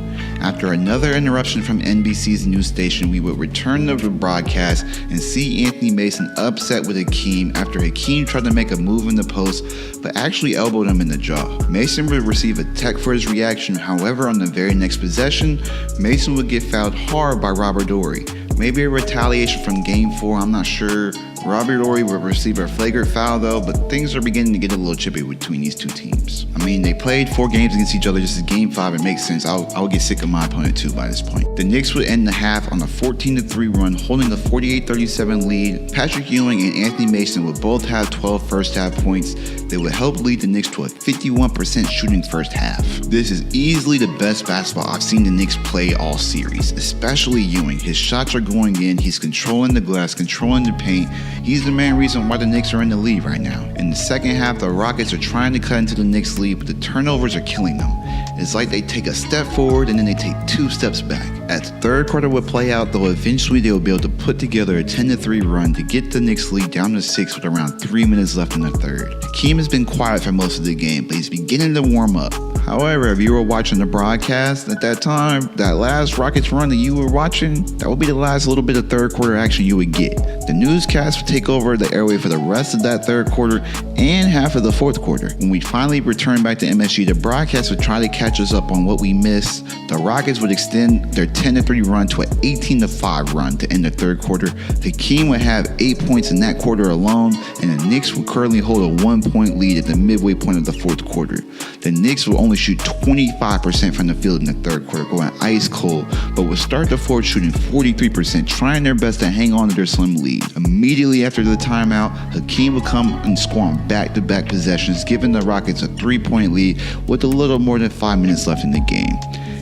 After another interruption from NBC's news station, we would return to the broadcast and see Anthony Mason upset with Hakeem after Hakeem tried to make a move in the post but actually elbowed him in the jaw. Mason would receive a tech for his reaction. However, on the very next possession, Mason would get fouled hard by Robert Horry. Maybe a retaliation from Game 4, I'm not sure. Robert Horry would receive a flagrant foul though, but things are beginning to get a little chippy between these two teams. I mean, they played 4 games against each other. This is Game 5. It makes sense. I'll get sick of my opponent too by this point. The Knicks would end the half on a 14-3 run, holding a 48-37 lead. Patrick Ewing and Anthony Mason would both have 12 first half points. They would help lead the Knicks to a 51% shooting first half. This is easily the best basketball I've seen the Knicks play all series, especially Ewing. His shots are going in. He's controlling the glass, controlling the paint. He's the main reason why the Knicks are in the lead right now. In the second half, the Rockets are trying to cut into the Knicks lead, but the turnovers are killing them. It's like they take a step forward and then they take 2 steps back. As the third quarter would play out, though, eventually they would be able to put together a 10-3 run to get the Knicks lead down to 6 with around 3 minutes left in the third. Hakeem has been quiet for most of the game, but he's beginning to warm up. However, if you were watching the broadcast at that time, that last Rockets run that you were watching, that would be the last little bit of third quarter action you would get. The newscast would take over the airway for the rest of that third quarter and half of the fourth quarter. When we finally return back to MSG, the broadcast would try to catch us up on what we missed. The Rockets would extend their 10-3 run to an 18-5 run to end the third quarter. Hakeem would have 8 points in that quarter alone, and the Knicks would currently hold a 1-point lead at the midway point of the fourth quarter. The Knicks will only shoot 25% from the field in the third quarter, going ice cold, but would start the fourth shooting 43%, trying their best to hang on to their slim lead. Immediately after the timeout, Hakeem would come and score on back-to-back possessions, giving the Rockets a 3-point lead with a little more than 5 minutes left in the game.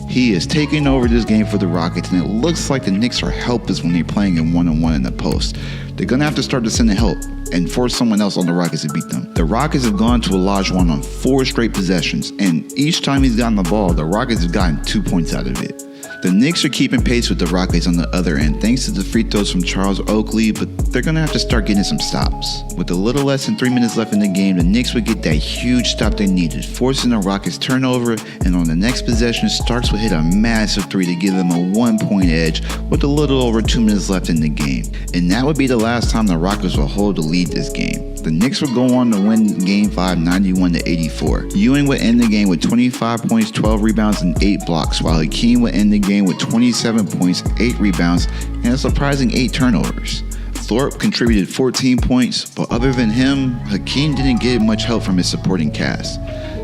He is taking over this game for the Rockets, and it looks like the Knicks are helpless when they're playing in one-on-one in the post. They're going to have to start to send help and force someone else on the Rockets to beat them. The Rockets have gone to Olajuwon on 4 straight possessions, and each time he's gotten the ball, the Rockets have gotten 2 points out of it. The Knicks are keeping pace with the Rockets on the other end thanks to the free throws from Charles Oakley, but they're going to have to start getting some stops. With a little less than 3 minutes left in the game, the Knicks would get that huge stop they needed, forcing the Rockets turnover, and on the next possession, Starks would hit a massive 3 to give them a 1-point edge with a little over 2 minutes left in the game. And that would be the last time the Rockets will hold the lead this game. The Knicks would go on to win Game 5 91-84. Ewing would end the game with 25 points, 12 rebounds, and 8 blocks, while Hakeem would end the game with 27 points, 8 rebounds, and a surprising 8 turnovers. Thorpe contributed 14 points, but other than him, Hakeem didn't get much help from his supporting cast.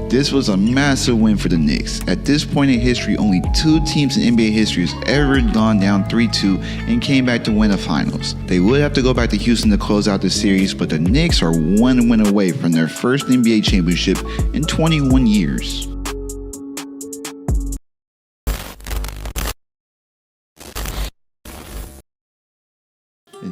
This was a massive win for the Knicks. At this point in history, only 2 teams in NBA history has ever gone down 3-2 and came back to win the finals. They would have to go back to Houston to close out the series, but the Knicks are 1 win away from their first NBA championship in 21 years.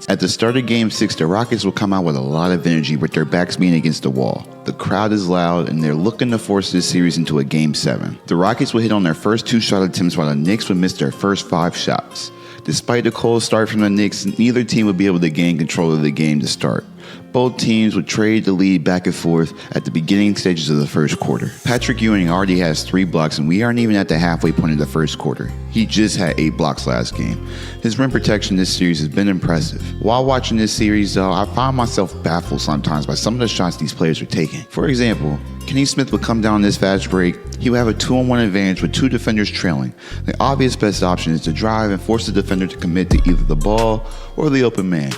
At the start of Game 6, the Rockets will come out with a lot of energy with their backs being against the wall. The crowd is loud, and they're looking to force this series into a Game 7. The Rockets will hit on their first 2 shot attempts while the Knicks would miss their first 5 shots. Despite the cold start from the Knicks, neither team would be able to gain control of the game to start. Both teams would trade the lead back and forth at the beginning stages of the first quarter. Patrick Ewing already has 3 blocks, and we aren't even at the halfway point of the first quarter. He just had 8 blocks last game. His rim protection this series has been impressive. While watching this series, though, I find myself baffled sometimes by some of the shots these players are taking. For example, Kenny Smith would come down this fast break. He would have a 2-on-1 advantage with 2 defenders trailing. The obvious best option is to drive and force the defender to commit to either the ball or the open man.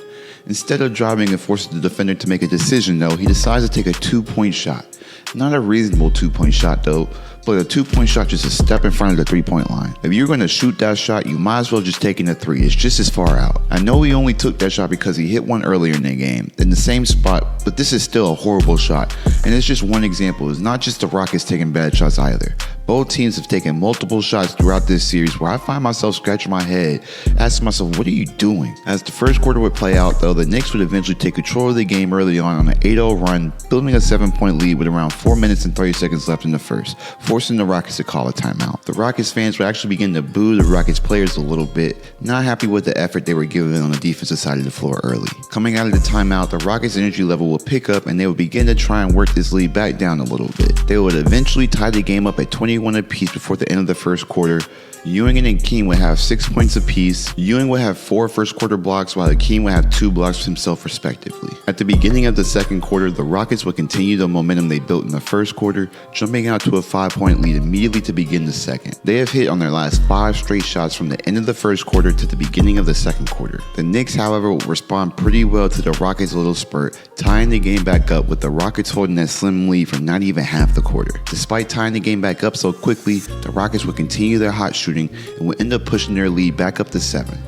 Instead of driving and forcing the defender to make a decision, though, he decides to take a 2-point shot. Not a reasonable 2-point shot, though, but a 2-point shot just a step in front of the 3-point line. If you're going to shoot that shot, you might as well just take in a 3. It's just as far out. I know he only took that shot because he hit one earlier in the game, in the same spot, but this is still a horrible shot. And it's just one example. It's not just the Rockets taking bad shots either. Both teams have taken multiple shots throughout this series where I find myself scratching my head, asking myself, what are you doing? As the first quarter would play out, though, the Knicks would eventually take control of the game early on an 8-0 run, building a 7-point lead with around 4 minutes and 30 seconds left in the first, forcing the Rockets to call a timeout. The Rockets fans would actually begin to boo the Rockets players a little bit, not happy with the effort they were giving on the defensive side of the floor early. Coming out of the timeout, the Rockets' energy level would pick up and they would begin to try and work this lead back down a little bit. They would eventually tie the game up at 20 21 apiece before the end of the first quarter. Ewing and Hakeem would have 6 points apiece. Ewing would have 4 first quarter blocks, while Hakeem would have 2 blocks himself respectively. At the beginning of the second quarter, the Rockets would continue the momentum they built in the first quarter, jumping out to a 5-point lead immediately to begin the second. They have hit on their last 5 straight shots from the end of the first quarter to the beginning of the second quarter. The Knicks, however, will respond pretty well to the Rockets' little spurt, tying the game back up with the Rockets holding that slim lead for not even half the quarter. Despite tying the game back up so quickly, the Rockets would continue their hot shooting and would end up pushing their lead back up to 7.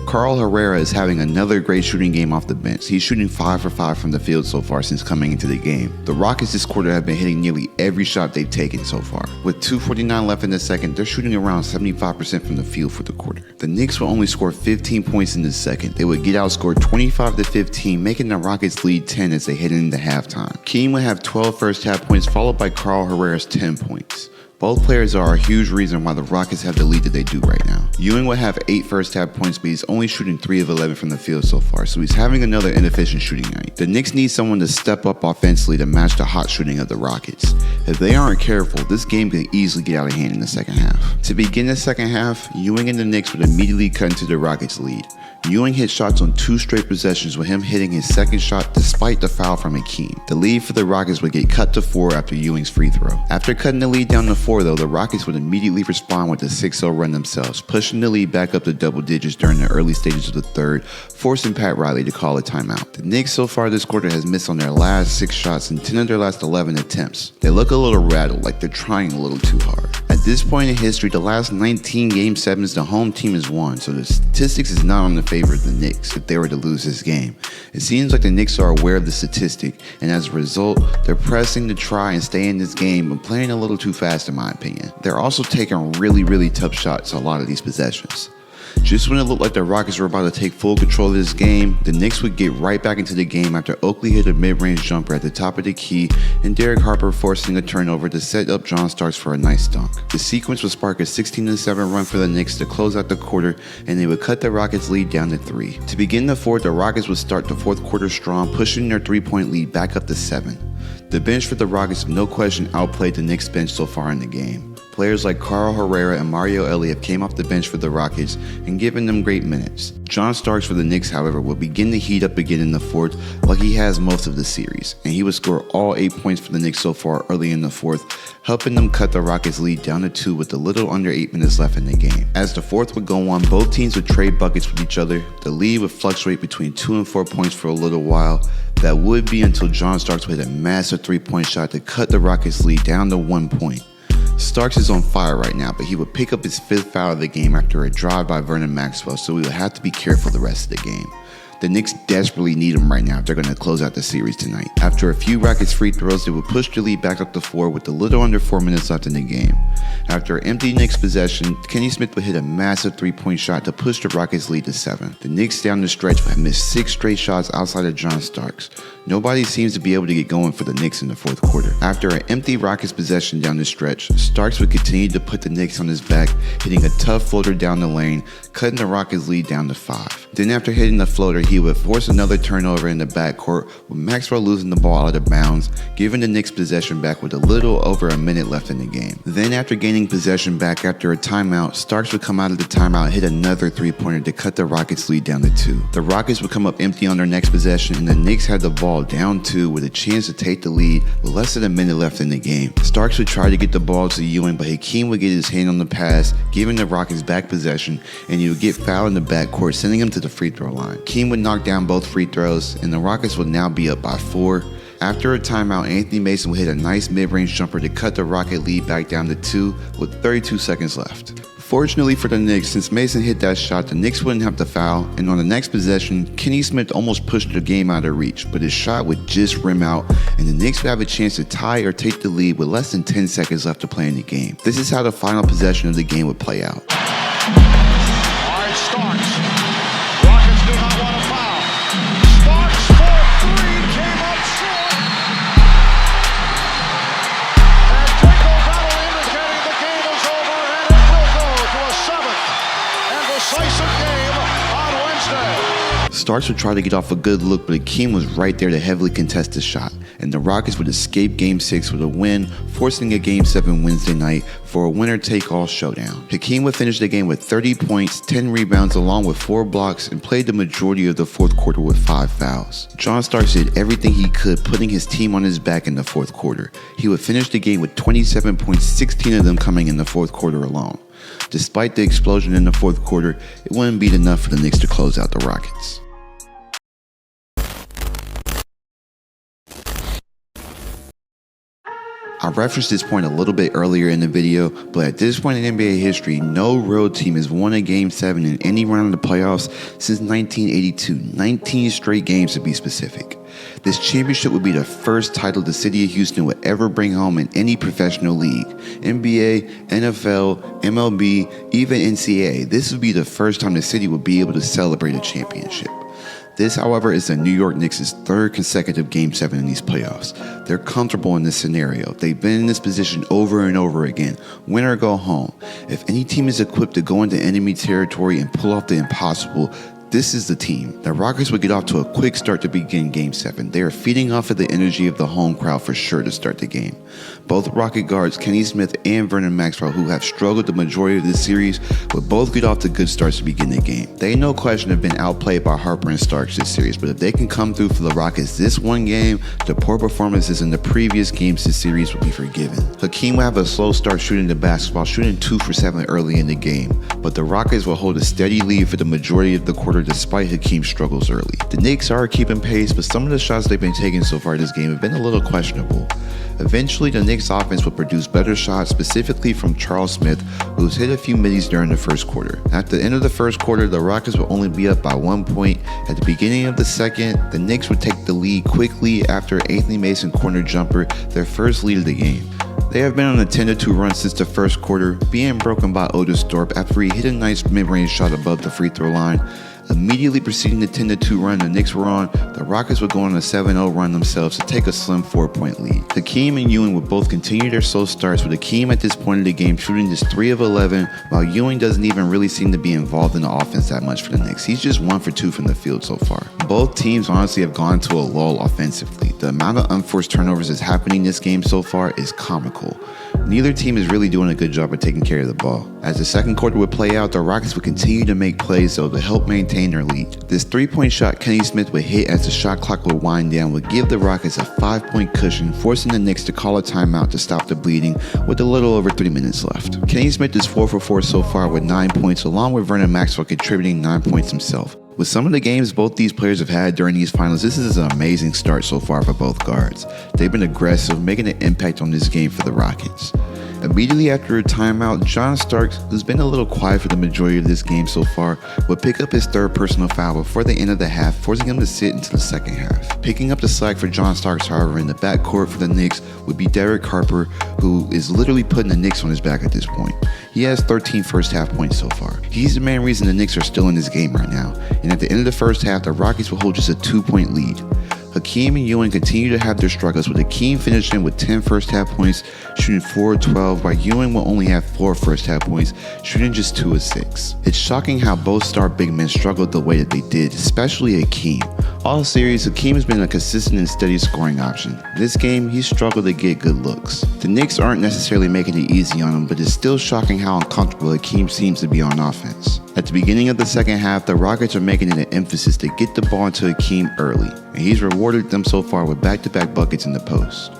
Carl Herrera is having another great shooting game off the bench. He's shooting 5 for 5 from the field so far since coming into the game. The Rockets this quarter have been hitting nearly every shot they've taken so far. With 2:49 left in the second, they're shooting around 75% from the field for the quarter. The Knicks will only score 15 points in the second. They would get outscored 25-15, making the Rockets lead 10 as they head into halftime. Keem would have 12 first half points, followed by Carl Herrera's 10 points. Both players are a huge reason why the Rockets have the lead that they do right now. Ewing will have 8 first half points, but he's only shooting 3 of 11 from the field so far, so he's having another inefficient shooting night. The Knicks need someone to step up offensively to match the hot shooting of the Rockets. If they aren't careful, this game can easily get out of hand in the second half. To begin the second half, Ewing and the Knicks would immediately cut into the Rockets' lead. Ewing hit shots on 2 straight possessions, with him hitting his second shot despite the foul from Hakeem. The lead for the Rockets would get cut to 4 after Ewing's free throw. After cutting the lead down to 4 though, the Rockets would immediately respond with a 6-0 run themselves, pushing the lead back up to double digits during the early stages of the third, forcing Pat Riley to call a timeout. The Knicks so far this quarter has missed on their last 6 shots and 10 of their last 11 attempts. They look a little rattled, like they're trying a little too hard. At this point in history, the last 19 Game 7s the home team has won, so the statistics is not on the favor of the Knicks if they were to lose this game. It seems like the Knicks are aware of the statistic, and as a result, they're pressing to try and stay in this game and playing a little too fast in my opinion. They're also taking really tough shots a lot of these possessions. Just when it looked like the Rockets were about to take full control of this game, the Knicks would get right back into the game after Oakley hit a mid-range jumper at the top of the key and Derek Harper forcing a turnover to set up John Starks for a nice dunk. The sequence would spark a 16-7 run for the Knicks to close out the quarter, and they would cut the Rockets' lead down to 3. To begin the fourth, the Rockets would start the fourth quarter strong, pushing their 3-point lead back up to 7. The bench for the Rockets have no question outplayed the Knicks bench so far in the game. Players like Carl Herrera and Mario Elliott came off the bench for the Rockets and given them great minutes. John Starks for the Knicks, however, will begin to heat up again in the fourth like he has most of the series, and he would score all 8 points for the Knicks so far early in the fourth, helping them cut the Rockets' lead down to 2 with a little under 8 minutes left in the game. As the fourth would go on, both teams would trade buckets with each other. The lead would fluctuate between 2 and 4 points for a little while. That would be until John Starks would hit a massive 3-point shot to cut the Rockets' lead down to 1 point. Starks is on fire right now, but he would pick up his 5th foul of the game after a drive by Vernon Maxwell, so he would have to be careful the rest of the game. The Knicks desperately need him right now if they're going to close out the series tonight. After a few Rockets free throws, they would push the lead back up to 4 with a little under 4 minutes left in the game. After an empty Knicks possession, Kenny Smith would hit a massive 3-point shot to push the Rockets' lead to 7. The Knicks down the stretch have missed 6 straight shots outside of John Starks. Nobody seems to be able to get going for the Knicks in the fourth quarter. After an empty Rockets possession down the stretch, Starks would continue to put the Knicks on his back, hitting a tough floater down the lane, cutting the Rockets' lead down to 5. Then after hitting the floater, he would force another turnover in the backcourt, with Maxwell losing the ball out of bounds, giving the Knicks possession back with a little over a minute left in the game. Then after gaining possession back after a timeout, Starks would come out of the timeout and hit another 3-pointer to cut the Rockets' lead down to 2. The Rockets would come up empty on their next possession, and the Knicks had the ball down 2 with a chance to take the lead with less than a minute left in the game. Starks would try to get the ball to Ewing, but Hakeem would get his hand on the pass, giving the Rockets back possession, and he would get fouled in the backcourt, sending him to the free throw line. Hakeem would knock down both free throws, and the Rockets would now be up by 4. After a timeout, Anthony Mason would hit a nice mid-range jumper to cut the Rocket lead back down to 2 with 32 seconds left. Fortunately for the Knicks, since Mason hit that shot, the Knicks wouldn't have to foul, and on the next possession, Kenny Smith almost pushed the game out of reach, but his shot would just rim out, and the Knicks would have a chance to tie or take the lead with less than 10 seconds left to play in the game. This is how the final possession of the game would play out. All right, Starks. Rockets do not want to foul. Starks for 3, came up short. And Jacob Battle indicating the game is over, and it will go to a 7th and decisive game on Wednesday. Starks would try to get off a good look, but Hakeem was right there to heavily contest the shot, and the Rockets would escape Game 6 with a win, forcing a Game 7 Wednesday night for a winner-take-all showdown. Hakeem would finish the game with 30 points, 10 rebounds, along with 4 blocks, and played the majority of the fourth quarter with 5 fouls. John Starks did everything he could, putting his team on his back in the fourth quarter. He would finish the game with 27 points, 16 of them coming in the fourth quarter alone. Despite the explosion in the fourth quarter, it wouldn't be enough for the Knicks to close out the Rockets. I referenced this point a little bit earlier in the video, but at this point in NBA history, no road team has won a Game 7 in any round of the playoffs since 1982, 19 straight games to be specific. This championship would be the first title the city of Houston would ever bring home in any professional league. NBA, NFL, MLB, even NCAA. This would be the first time the city would be able to celebrate a championship. This, however, is the New York Knicks' third consecutive Game 7 in these playoffs. They're comfortable in this scenario. They've been in this position over and over again. Win or go home. If any team is equipped to go into enemy territory and pull off the impossible, this is the team. The Rockets would get off to a quick start to begin Game 7. They are feeding off of the energy of the home crowd for sure to start the game. Both Rocket guards, Kenny Smith and Vernon Maxwell, who have struggled the majority of this series, would both get off to good starts to begin the game. They no question have been outplayed by Harper and Starks this series, but if they can come through for the Rockets this one game, the poor performances in the previous games this series will be forgiven. Hakeem will have a slow start shooting the basketball, shooting 2 for 7 early in the game, but the Rockets will hold a steady lead for the majority of the quarter despite Hakeem's struggles early. The Knicks are keeping pace, but some of the shots they've been taking so far this game have been a little questionable. Eventually, the Knicks offense would produce better shots, specifically from Charles Smith, who's hit a few middies during the first quarter. At the end of the first quarter, the Rockets would only be up by 1 point. At the beginning of the second, the Knicks would take the lead quickly after Anthony Mason corner jumper, their first lead of the game. They have been on a 10-2 run since the first quarter, being broken by Otis Thorpe after he hit a nice mid-range shot above the free throw line. Immediately preceding the 10-2 run the Knicks were on, the Rockets would go on a 7-0 run themselves to take a slim 4-point lead. Hakeem and Ewing would both continue their slow starts, with Hakeem at this point of the game shooting just 3 of 11, while Ewing doesn't even really seem to be involved in the offense that much for the Knicks. He's just 1 for 2 from the field so far. Both teams honestly have gone to a lull offensively. The amount of unforced turnovers that's happening this game so far is comical. Neither team is really doing a good job of taking care of the ball. As the second quarter would play out, the Rockets would continue to make plays though to help maintain their lead. This 3-point shot Kenny Smith would hit as the shot clock would wind down would give the Rockets a 5-point cushion, forcing the Knicks to call a timeout to stop the bleeding with a little over 3 minutes left. Kenny Smith is 4 for 4 so far with 9 points, along with Vernon Maxwell contributing 9 points himself. With some of the games both these players have had during these finals, this is an amazing start so far for both guards. They've been aggressive, making an impact on this game for the Rockets. Immediately after a timeout, John Starks, who's been a little quiet for the majority of this game so far, would pick up his third personal foul before the end of the half, forcing him to sit into the second half. Picking up the slack for John Starks, however, in the backcourt for the Knicks would be Derek Harper, who is literally putting the Knicks on his back at this point. He has 13 first half points so far. He's the main reason the Knicks are still in this game right now, and at the end of the first half, the Rockets will hold just a 2-point lead. Hakeem and Ewing continue to have their struggles, with Hakeem finishing with 10 first half points, shooting 4 of 12, while Ewing will only have 4 first half points, shooting just 2 of 6. It's shocking how both star big men struggled the way that they did, especially Hakeem. All series, Hakeem has been a consistent and steady scoring option. This game, he struggled to get good looks. The Knicks aren't necessarily making it easy on him, but it's still shocking how uncomfortable Hakeem seems to be on offense. At the beginning of the second half, the Rockets are making it an emphasis to get the ball into Hakeem early, and he's rewarded them so far with back-to-back buckets in the post.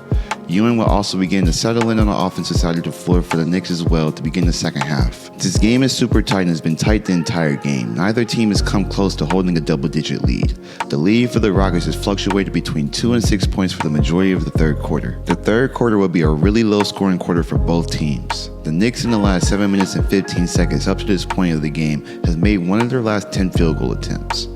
Ewing will also begin to settle in on the offensive side of the floor for the Knicks as well to begin the second half. This game is super tight and has been tight the entire game. Neither team has come close to holding a double-digit lead. The lead for the Rockets has fluctuated between 2 and 6 points for the majority of the third quarter. The third quarter will be a really low-scoring quarter for both teams. The Knicks in the last 7 minutes and 15 seconds up to this point of the game has made one of their last 10 field goal attempts.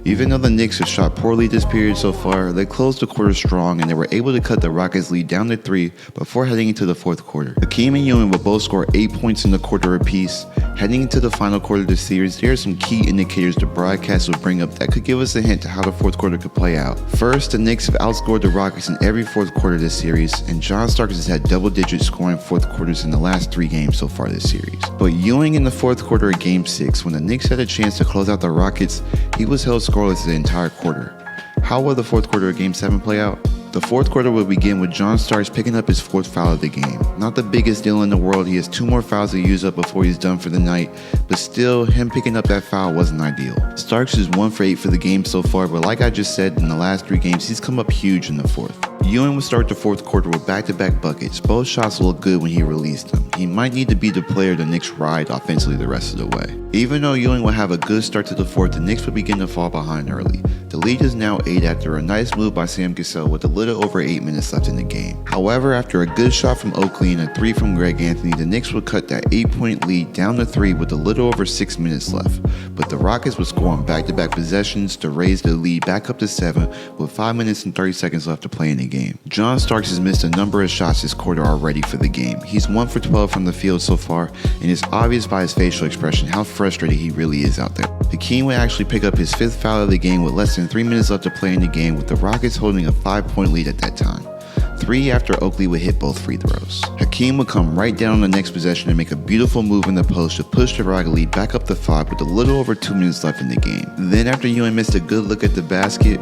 Even though the Knicks have shot poorly this period so far, they closed the quarter strong and they were able to cut the Rockets' lead down to 3 before heading into the fourth quarter. Hakeem and Ewing will both score 8 points in the quarter apiece. Heading into the final quarter of the series, there are some key indicators the broadcast will bring up that could give us a hint to how the fourth quarter could play out. First, the Knicks have outscored the Rockets in every fourth quarter of this series, and John Starks has had double-digit scoring fourth quarters in the last 3 games so far this series. But Ewing in the fourth quarter of Game 6, when the Knicks had a chance to close out the Rockets, he was held scoreless the entire quarter. How will the fourth quarter of Game 7 play out? The fourth quarter will begin with John Starks picking up his 4th foul of the game. Not the biggest deal in the world, he has 2 more fouls to use up before he's done for the night, but still, him picking up that foul wasn't ideal. Starks is 1 for 8 for the game so far, but like I just said, in the last 3 games, he's come up huge in the fourth. Ewing will start the fourth quarter with back-to-back buckets. Both shots look good when he released them. He might need to be the player the Knicks ride offensively the rest of the way. Even though Ewing will have a good start to the fourth, the Knicks will begin to fall behind early. The lead is now 8 after a nice move by Sam Cassell with a little over 8 minutes left in the game. However, after a good shot from Oakley and a 3 from Greg Anthony, the Knicks would cut that 8-point lead down to 3 with a little over 6 minutes left. But the Rockets would score on back-to-back possessions to raise the lead back up to 7 with 5 minutes and 30 seconds left to play in the game. John Starks has missed a number of shots this quarter already for the game. He's 1 for 12 from the field so far, and it's obvious by his facial expression how frustrated he really is out there. Hakeem would actually pick up his 5th foul of the game with less than 3 minutes left to play in the game, with the Rockets holding a 5-point lead at that time. 3 after Oakley would hit both free throws. Hakeem would come right down on the next possession and make a beautiful move in the post to push the Rocket lead back up to 5 with a little over 2 minutes left in the game. Then after Ewing missed a good look at the basket,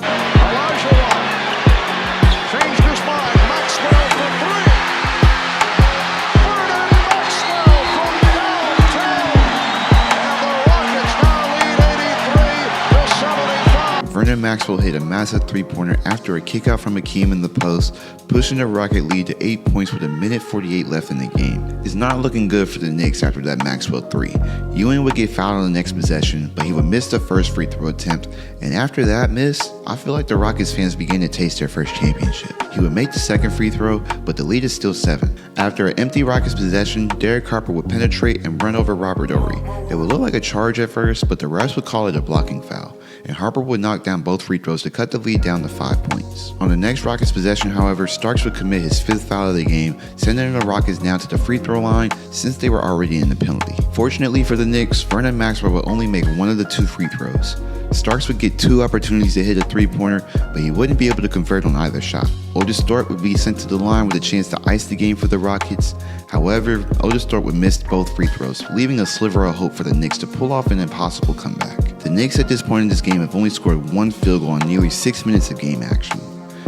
Vernon Maxwell hit a massive 3-pointer after a kickout from Hakeem in the post, pushing the Rocket lead to 8 points with a minute 48 left in the game. It's not looking good for the Knicks after that Maxwell 3. Ewing would get fouled on the next possession, but he would miss the first free throw attempt, and after that miss, I feel like the Rockets fans began to taste their first championship. He would make the second free throw, but the lead is still 7. After an empty Rockets possession, Derek Harper would penetrate and run over Robert Ory. It would look like a charge at first, but the refs would call it a blocking foul, and Harper would knock down both free throws to cut the lead down to 5 points. On the next Rockets possession, however, Starks would commit his 5th foul of the game, sending the Rockets down to the free throw line since they were already in the penalty. Fortunately for the Knicks, Vernon Maxwell would only make 1 of the 2 free throws. Starks would get 2 opportunities to hit a 3-pointer, but he wouldn't be able to convert on either shot. Otis Thorpe would be sent to the line with a chance to ice the game for the Rockets. However, Otis Thorpe would miss both free throws, leaving a sliver of hope for the Knicks to pull off an impossible comeback. The Knicks at this point in this game have only scored 1 field goal in nearly 6 minutes of game action.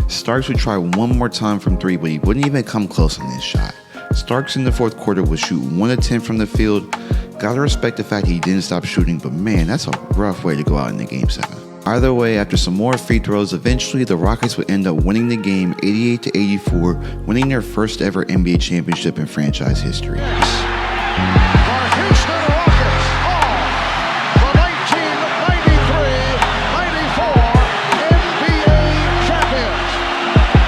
Starks would try 1 more time from 3, but he wouldn't even come close on this shot. Starks in the fourth quarter would shoot 1 of 10 from the field. Gotta respect the fact he didn't stop shooting, but man, that's a rough way to go out in the Game 7. Either way, after some more free throws, eventually the Rockets would end up winning the game 88-84, winning their first ever NBA championship in franchise history.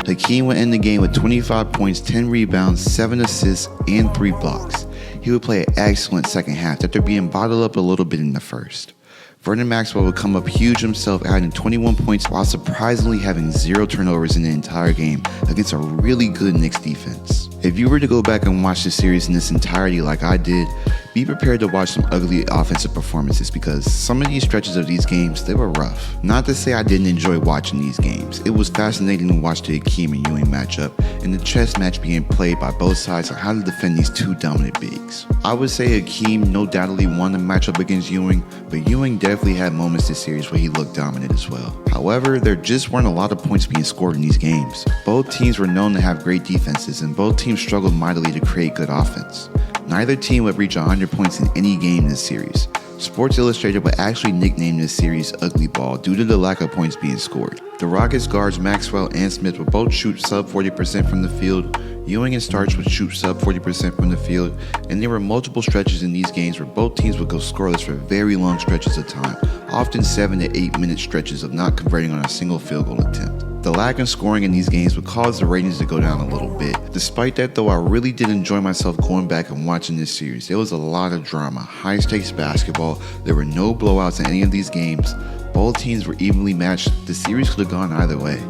Hakeem would end the game with 25 points, 10 rebounds, 7 assists, and 3 blocks. He would play an excellent second half after being bottled up a little bit in the first. Vernon Maxwell would come up huge himself, adding 21 points while surprisingly having 0 turnovers in the entire game against a really good Knicks defense. If you were to go back and watch the series in its entirety like I did, be prepared to watch some ugly offensive performances because some of these stretches of these games, they were rough. Not to say I didn't enjoy watching these games. It was fascinating to watch the Hakeem and Ewing matchup and the chess match being played by both sides on how to defend these 2 dominant bigs. I would say Hakeem no doubtly won the matchup against Ewing, but Ewing definitely had moments this series where he looked dominant as well. However, there just weren't a lot of points being scored in these games. Both teams were known to have great defenses and both teams struggled mightily to create good offense. Neither team would reach 100 points in any game this series. Sports Illustrated would actually nickname this series Ugly Ball due to the lack of points being scored. The Rockets guards Maxwell and Smith would both shoot sub 40% from the field. Ewing and Starks would shoot sub 40% from the field, and there were multiple stretches in these games where both teams would go scoreless for very long stretches of time, often 7 to 8 minute stretches of not converting on a single field goal attempt. The lack of scoring in these games would cause the ratings to go down a little bit. Despite that though, I really did enjoy myself going back and watching this series. There was a lot of drama, high stakes basketball, there were no blowouts in any of these games. Both teams were evenly matched, the series could have gone either way.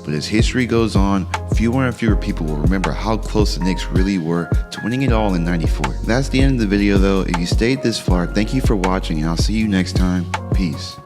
But as history goes on, fewer and fewer people will remember how close the Knicks really were to winning it all in '94. That's the end of the video though. If you stayed this far, thank you for watching and I'll see you next time. Peace.